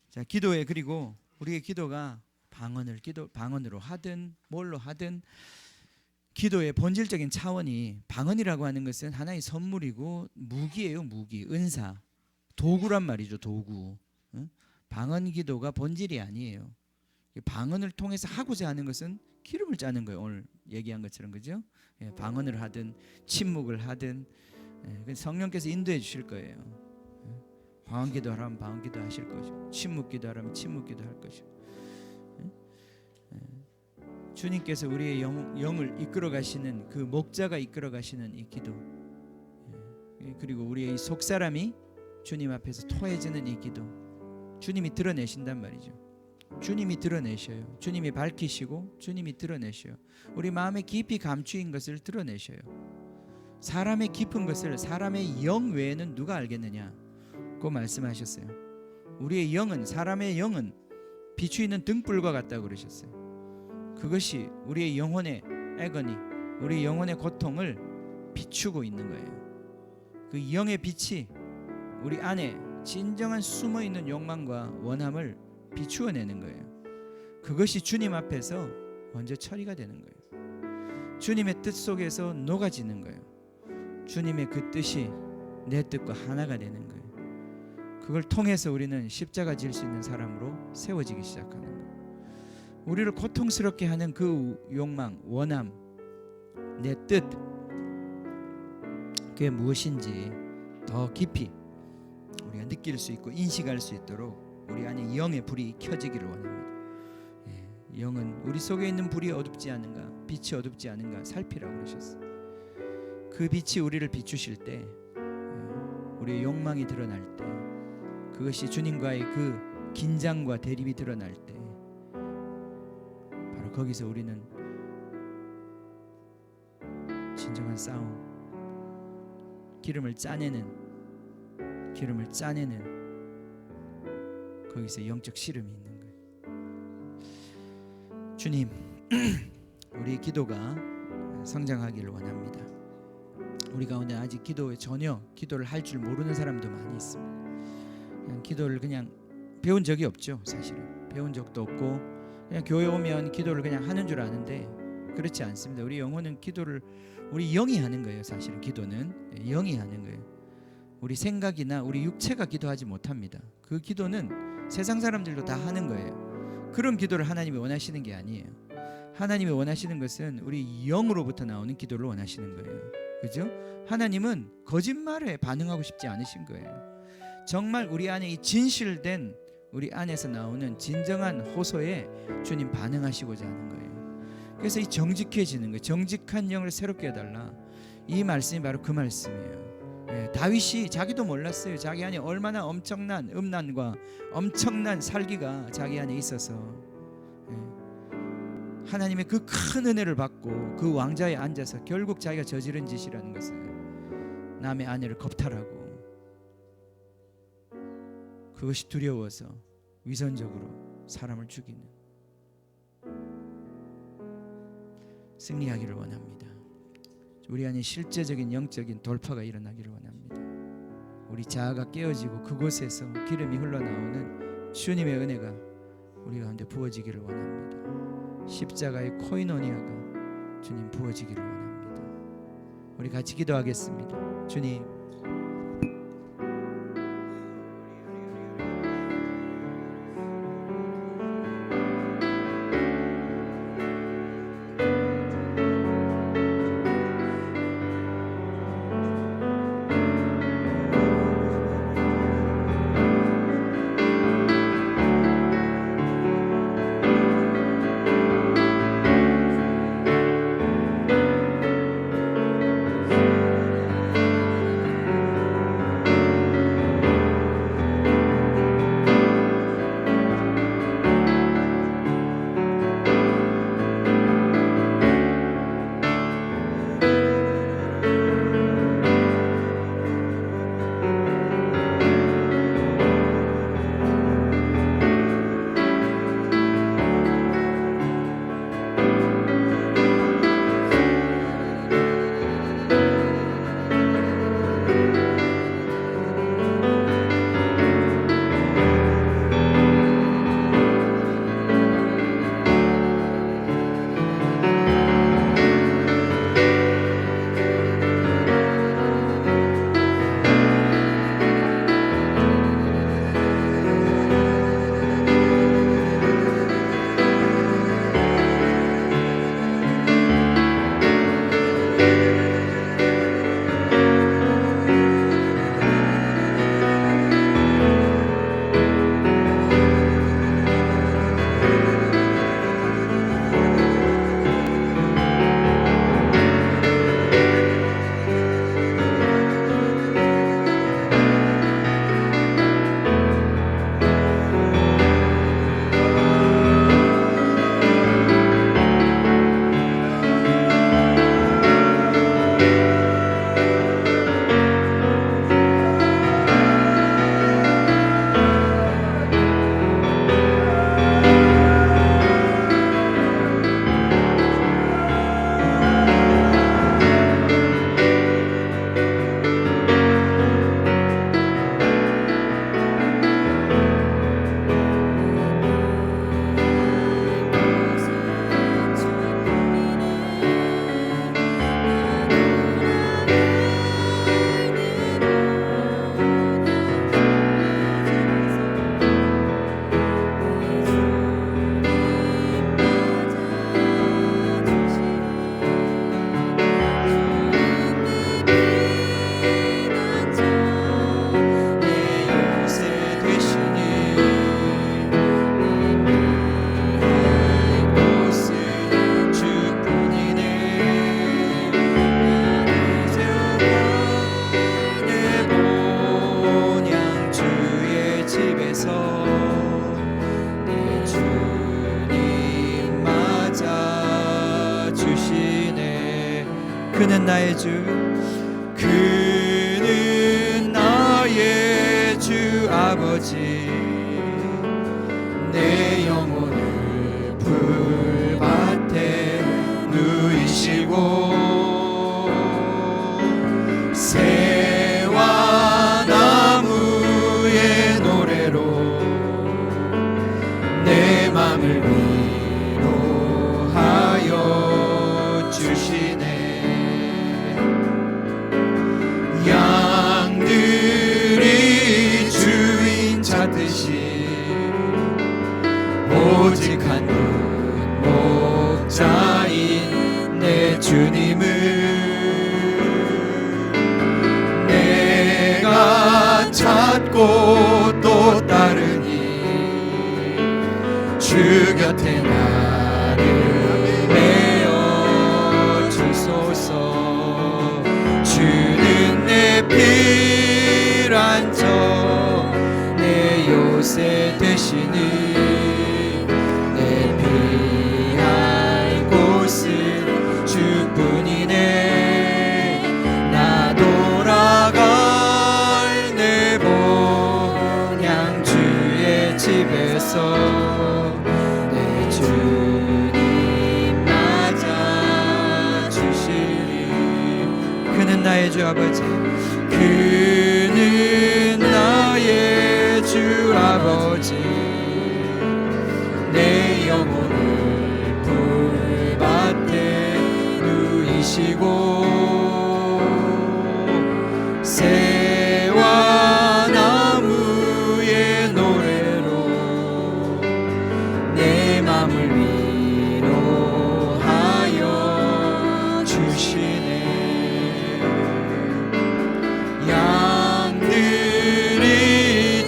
자, 기도에, 그리고 우리의 기도가 방언으로 하든 뭘로 하든, 기도의 본질적인 차원이, 방언이라고 하는 것은 하나의 선물이고 무기예요. 무기, 은사, 도구란 말이죠. 도구. 방언 기도가 본질이 아니에요. 방언을 통해서 하고자 하는 것은 기름을 짜는 거예요. 오늘 얘기한 것처럼, 그죠? 방언을 하든 침묵을 하든 성령께서 인도해 주실 거예요. 방언 기도하라면 방언 기도 하실 것이고, 침묵 기도하라면 침묵 기도 할 것이고, 주님께서 우리의 영을 이끌어 가시는, 그 목자가 이끌어 가시는 이 기도, 그리고 우리의 속사람이 주님 앞에서 토해지는 이 기도, 주님이 드러내신단 말이죠. 주님이 드러내셔요. 주님이 밝히시고 주님이 드러내셔요. 우리 마음에 깊이 감추인 것을 드러내셔요. 사람의 깊은 것을 사람의 영 외에는 누가 알겠느냐? 고 말씀하셨어요. 우리의 영은, 사람의 영은 비추 있는 등불과 같다고 그러셨어요. 그것이 우리의 영혼의 애거니, 우리 영혼의 고통을 비추고 있는 거예요. 그 영의 빛이 우리 안에 진정한 숨어있는 욕망과 원함을 비추어내는 거예요. 그것이 주님 앞에서 먼저 처리가 되는 거예요. 주님의 뜻 속에서 녹아지는 거예요. 주님의 그 뜻이 내 뜻과 하나가 되는 거예요. 그걸 통해서 우리는 십자가 질 수 있는 사람으로 세워지기 시작하는 거예요. 우리를 고통스럽게 하는 그 욕망, 원함, 내 뜻, 그게 무엇인지 더 깊이 우리가 느낄 수 있고 인식할 수 있도록 우리 안에 영의 불이 켜지기를 원합니다. 영은 우리 속에 있는 불이 어둡지 않은가, 빛이 어둡지 않은가 살피라고 그러셨어요. 그 빛이 우리를 비추실 때, 우리의 욕망이 드러날 때, 그것이 주님과의 그 긴장과 대립이 드러날 때, 바로 거기서 우리는 진정한 싸움, 기름을 짜내는 거기서 영적 씨름이 있는 거예요. 주님, 우리 기도가 성장하기를 원합니다. 우리 가운데 아직 기도에 전혀 기도를 할 줄 모르는 사람도 많이 있습니다. 그냥 기도를 그냥 배운 적이 없죠. 사실은 배운 적도 없고 그냥 교회 오면 기도를 그냥 하는 줄 아는데 그렇지 않습니다. 우리 영혼은 기도를 우리 영이 하는 거예요. 사실은 기도는 영이 하는 거예요. 우리 생각이나 우리 육체가 기도하지 못합니다. 그 기도는 세상 사람들도 다 하는 거예요. 그런 기도를 하나님이 원하시는 게 아니에요. 하나님이 원하시는 것은 우리 영으로부터 나오는 기도를 원하시는 거예요. 그죠? 하나님은 거짓말에 반응하고 싶지 않으신 거예요. 정말 우리 안에 이 진실된 우리 안에서 나오는 진정한 호소에 주님 반응하시고자 하는 거예요. 그래서 이 정직해지는 거예요. 정직한 영을 새롭게 해달라. 이 말씀이 바로 그 말씀이에요. 다윗이 자기도 몰랐어요. 자기 안에 얼마나 엄청난 음란과 엄청난 살기가 자기 안에 있어서 하나님의 그 큰 은혜를 받고 그 왕좌에 앉아서 결국 자기가 저지른 짓이라는 것을 남의 아내를 겁탈하고 그것이 두려워서 위선적으로 사람을 죽이는 승리하기를 원합니다. 우리 안에 실제적인 영적인 돌파가 일어나기를 원합니다. 우리 자아가 깨어지고 그곳에서 기름이 흘러나오는 주님의 은혜가 우리 가운데 부어지기를 원합니다. 십자가의 코이노니아가 주님 부어지기를 원합니다. 우리 같이 기도하겠습니다. 주님, 그는 나의 주, 그는 나의 주 아버지, 내 영혼을 불밭에 누이시고 새와 나무의 노래로 내 맘을 위로하여 주시네. 양들이 주인 찾듯이 오직 한 목자인 내 주님을 내가 찾고 또 따르니 주 곁에 나를 메어 주소서. 주는 내 피란처 내 요새 되시니 내 피할 곳은 주뿐이네. 나 돌아갈 내 본향 주의 집에서 내 주님 맞아 주시리. 그는 나의 주 아버지, 그는 나의 주 아버지, 내 영혼을 불밭에 누이시고 새와 나무의 노래로 내 맘을 위로하여 주시네. 양들이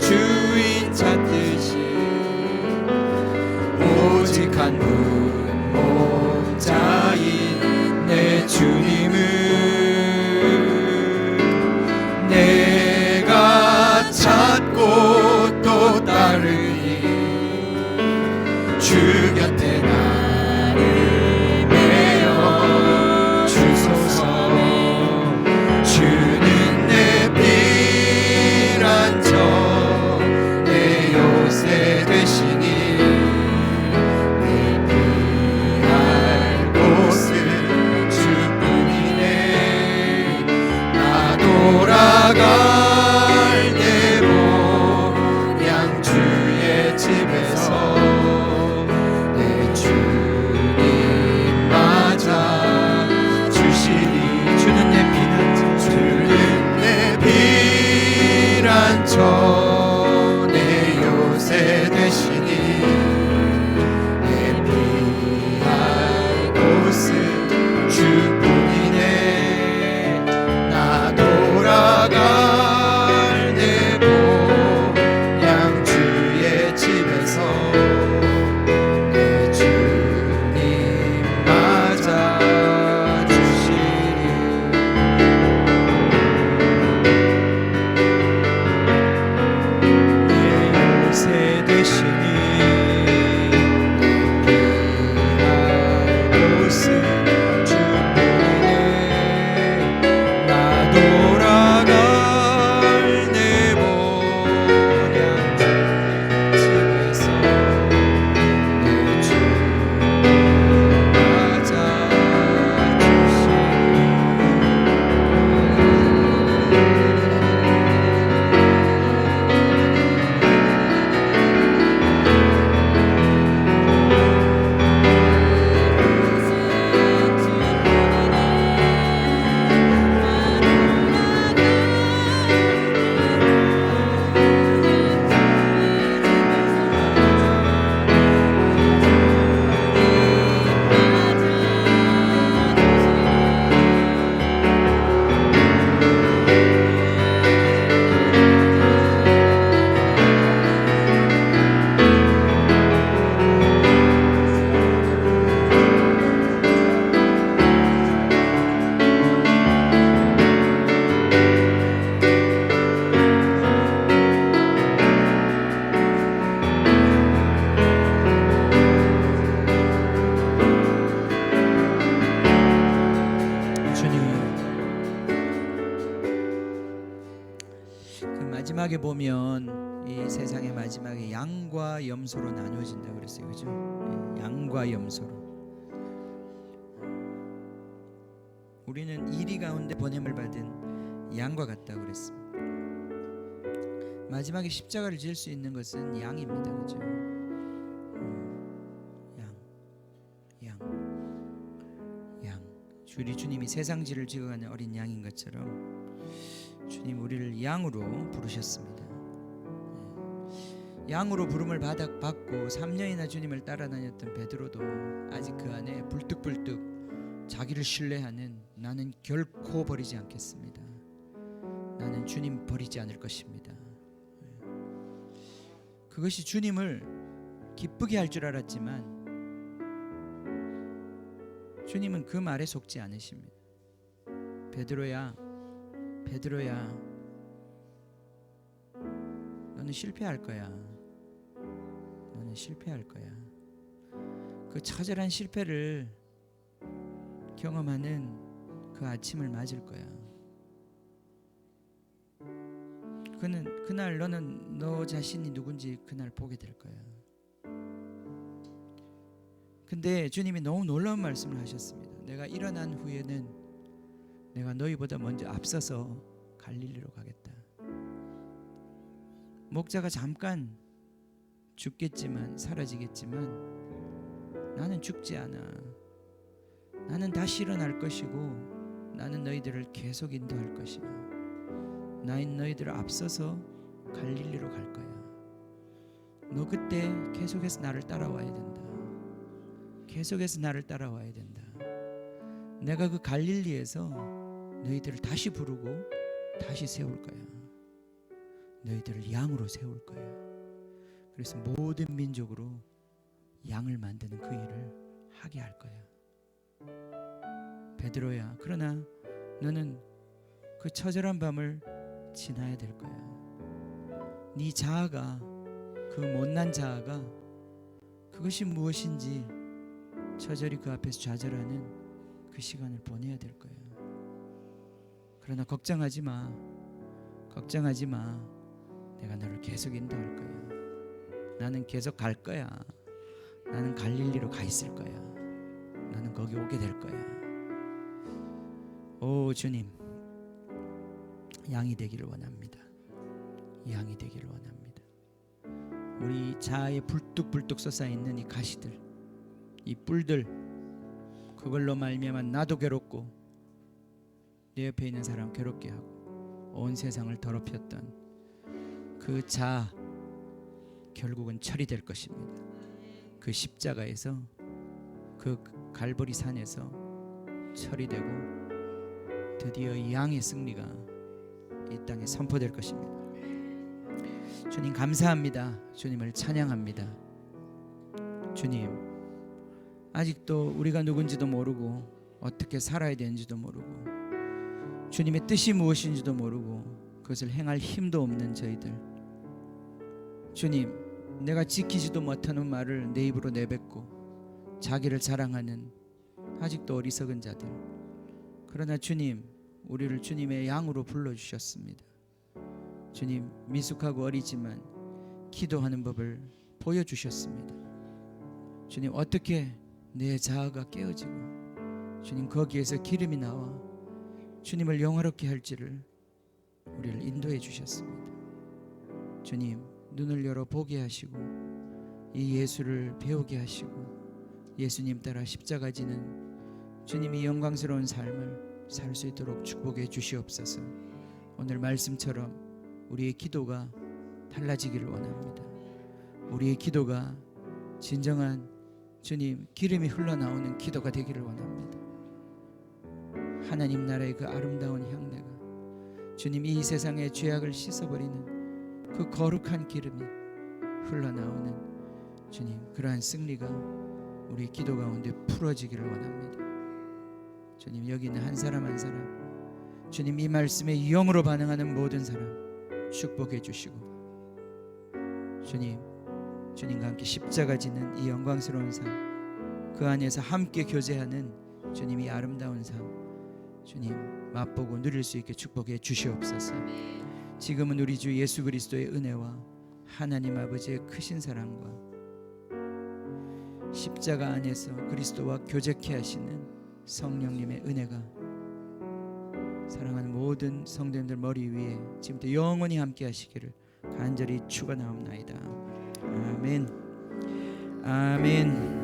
주인 찾듯이 오직 한 목자인 내 주님을 내가 찾고 또 따르니 주 곁에 나를 메어 주소서. 주는 내 피란처 내 요새 되시니 내 피할 곳은 주뿐이네. 마지막에 보면 이 세상의 마지막에 양과 염소로 나누어진다고 그랬어요. 그죠? 양과 염소로. 우리는 이리 가운데 보냄을 받은 양과 같다고 그랬습니다. 마지막에 십자가를 질 수 있는 것은 양입니다. 그죠? 양. 우리 주님이 세상지를 지어가는 어린 양인 것처럼 주님 우리를 양으로 부르셨습니다. 양으로 부름을 받고 3년이나 주님을 따라다녔던 베드로도 아직 그 안에 불뚝불뚝 자기를 신뢰하는 나는 결코 버리지 않겠습니다. 나는 주님 버리지 않을 것입니다. 그것이 주님을 기쁘게 할 줄 알았지만 주님은 그 말에 속지 않으십니다. 베드로야 너는 실패할 거야. 너는 실패할 거야. 그 처절한 실패를 경험하는 그 아침을 맞을 거야. 그날 너는 너 자신이 누군지 그날 보게 될 거야. 근데 주님이 너무 놀라운 말씀을 하셨습니다. 내가 일어난 후에는 내가 너희보다 먼저 앞서서 갈릴리로 가겠다. 목자가 잠깐 죽겠지만 사라지겠지만 나는 죽지 않아. 나는 다시 일어날 것이고 나는 너희들을 계속 인도할 것이야. 나는 너희들을 앞서서 갈릴리로 갈 거야. 너 그때 계속해서 나를 따라와야 된다. 계속해서 나를 따라와야 된다. 내가 그 갈릴리에서 너희들을 다시 부르고 다시 세울 거야. 너희들을 양으로 세울 거야. 그래서 모든 민족으로 양을 만드는 그 일을 하게 할 거야. 베드로야, 그러나 너는 그 처절한 밤을 지나야 될 거야. 네 자아가, 그 못난 자아가 그것이 무엇인지 처절히 그 앞에서 좌절하는 그 시간을 보내야 될 거야. 그러나 걱정하지 마. 내가 너를 계속 인도할 거야. 나는 계속 갈 거야. 나는 갈릴리로 가 있을 거야. 나는 거기 오게 될 거야. 오 주님, 양이 되기를 원합니다. 양이 되기를 원합니다. 우리 자아에 불뚝불뚝 솟아있는 이 가시들, 이 뿔들, 그걸로 말미암아 나도 괴롭고 내 옆에 있는 사람 괴롭게 하고 온 세상을 더럽혔던 그 자아, 결국은 처리될 것입니다. 그 십자가에서, 그 갈보리 산에서 처리되고 드디어 양의 승리가 이 땅에 선포될 것입니다. 주님 감사합니다. 주님을 찬양합니다. 주님, 아직도 우리가 누군지도 모르고 어떻게 살아야 되는지도 모르고 주님의 뜻이 무엇인지도 모르고 그것을 행할 힘도 없는 저희들, 주님, 내가 지키지도 못하는 말을 내 입으로 내뱉고 자기를 자랑하는 아직도 어리석은 자들, 그러나 주님, 우리를 주님의 양으로 불러주셨습니다. 주님, 미숙하고 어리지만 기도하는 법을 보여주셨습니다. 주님, 어떻게 내 자아가 깨어지고 주님 거기에서 기름이 나와 주님을 영화롭게 할지를 우리를 인도해 주셨습니다. 주님, 눈을 열어 보게 하시고 이 예수를 배우게 하시고 예수님 따라 십자가 지는 주님이 영광스러운 삶을 살 수 있도록 축복해 주시옵소서. 오늘 말씀처럼 우리의 기도가 달라지기를 원합니다. 우리의 기도가 진정한 주님 기름이 흘러나오는 기도가 되기를 원합니다. 하나님 나라의 그 아름다운 향내가 주님 이 세상의 죄악을 씻어버리는 그 거룩한 기름이 흘러나오는 주님 그러한 승리가 우리 기도 가운데 풀어지기를 원합니다. 주님, 여기 있는 한 사람 한 사람 주님 이 말씀에 영으로 반응하는 모든 사람 축복해 주시고 주님, 주님과 함께 십자가 지는 이 영광스러운 삶, 그 안에서 함께 교제하는 주님이 아름다운 삶 주님 맛보고 누릴 수 있게 축복해 주시옵소서. 지금은 우리 주 예수 그리스도의 은혜와 하나님 아버지의 크신 사랑과 십자가 안에서 그리스도와 교제케 하시는 성령님의 은혜가 사랑하는 모든 성도님들 머리 위에 지금부터 영원히 함께 하시기를 간절히 축원하옵나이다. 아멘. 아멘.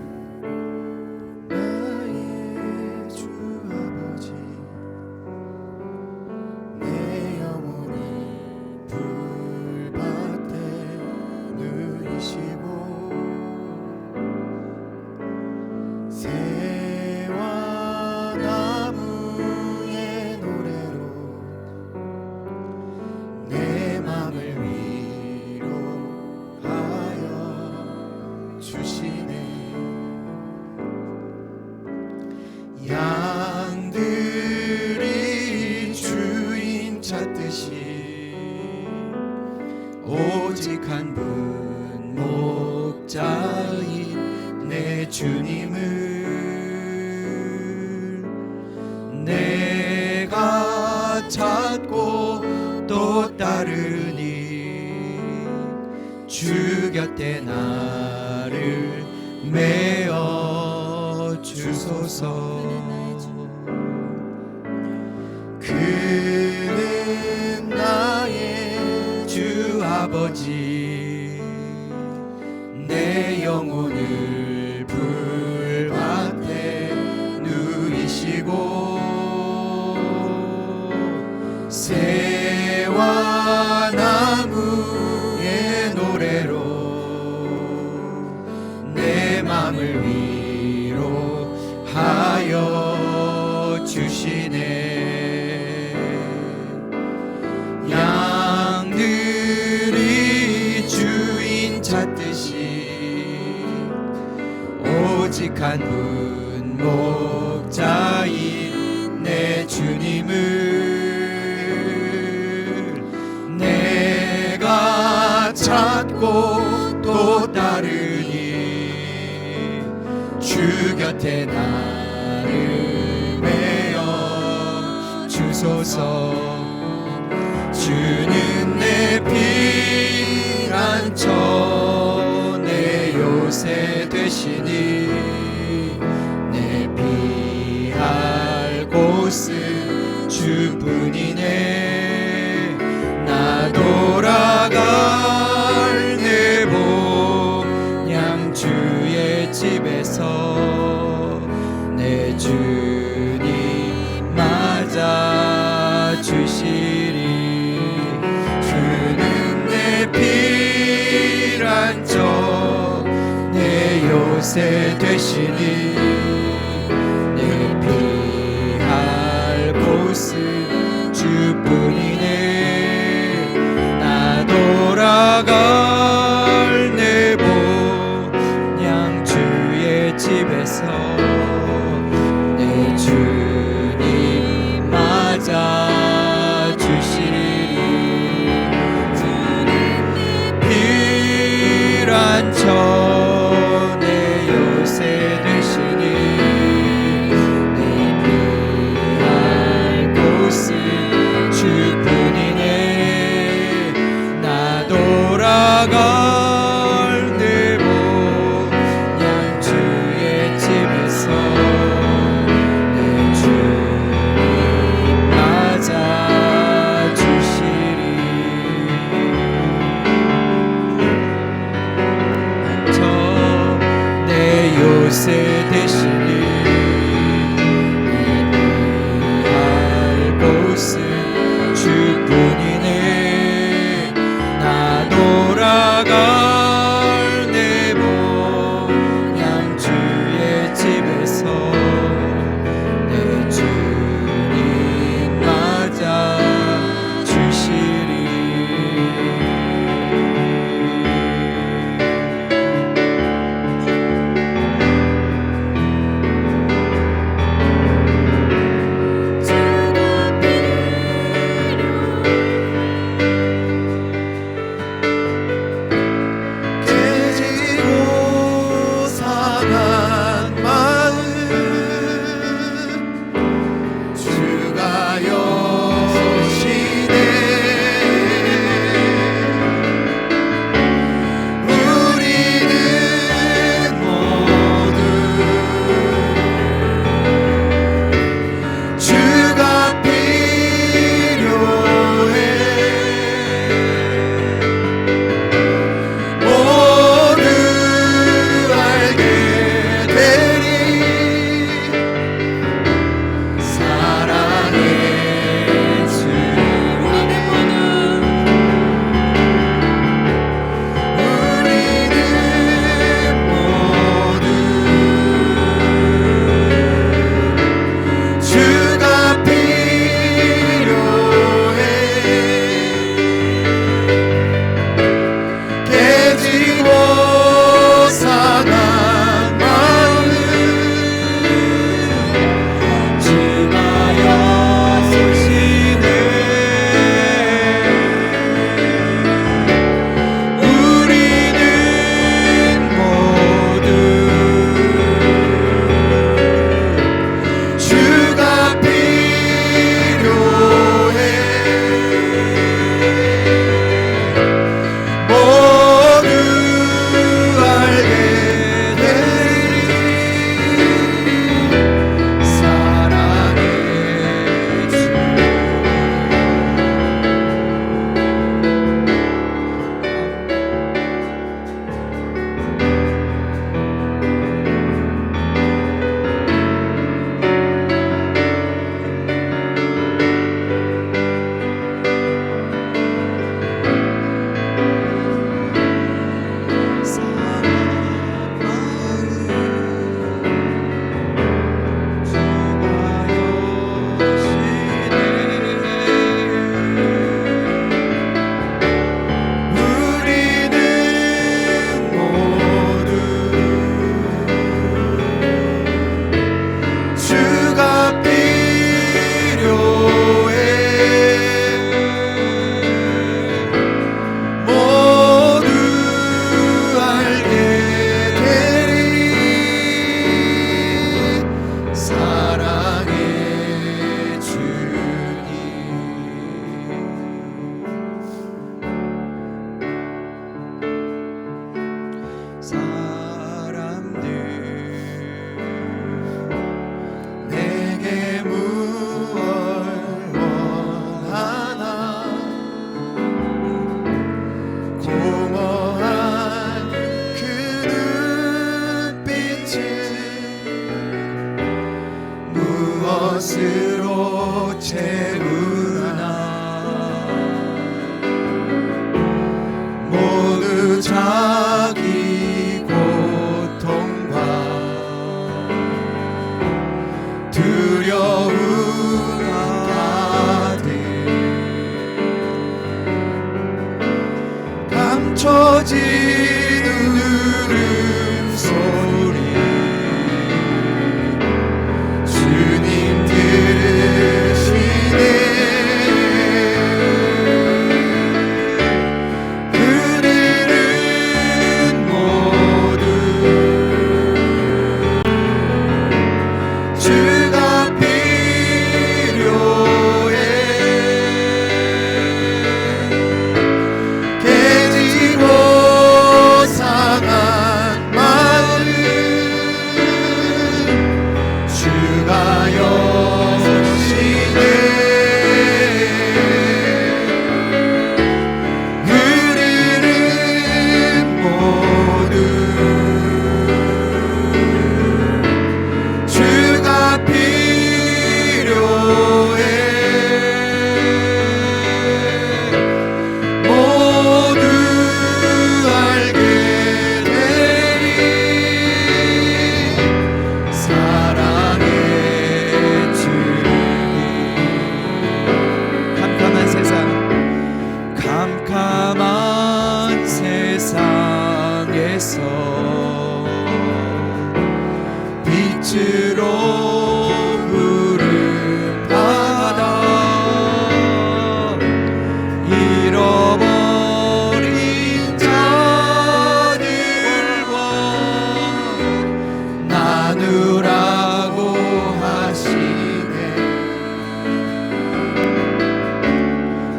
양들이 주인 찾듯이 오직 한 분 목자인 내 주님을 내가 찾고 또 따르니 주 곁에 나를 메어 주소서. 그는 나의 주 아버지 내 영혼을 불밭에 누이시고 새와 나무의 노래로 내 맘을 위로하여 주시네. 양들이 주인 찾듯이 오직 한 분 목자인 내 주님을 내가 찾고 또 따르니 주 곁에 나를 메어 주소서. 주는 내 피난처 내 요새 되시니 내 피할 곳은 주뿐이네. 나 돌아갈 내 본향 주의 집에서 내 주님 맞아 주시리. 피난처 내 요새 되시니 내 피할 곳은 주뿐이네. 나 돌아갈 내 본향 주의 집에서 내 주님 맞아 주시리. 피난처 내 요새 되시니 내 피할 곳은 주뿐이네. 나 돌아갈 내 본향 주의 집에서 것으로 채우나 모두 자기 고통과 두려움 가득 감춰지는 울음소리 주님 들으시네 그들은 모두 주가 필요해 깨지고 상한 마음 주가 여시네 우리는 모두 주가 필요해 모두 알게 되리 사랑의 주님 캄캄한 세상에서 빛으로 부름 받아 잃어버린 자들과 나누라고 하시네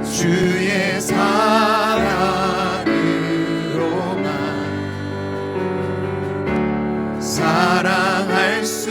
주의 사랑으로만 사랑할 수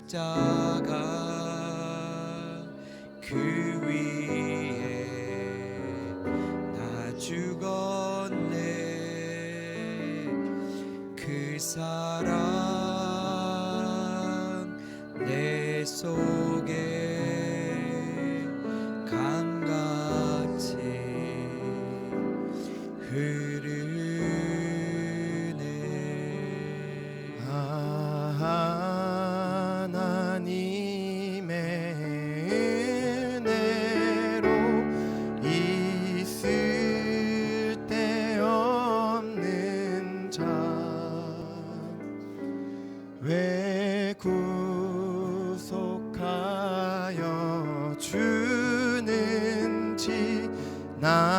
십자가 그 위에 나 죽었네. 그 사랑 내 속에 강같이 흐르네. 하나님의 은혜로 있을 데 없는 자 왜 구속하여 주는지 나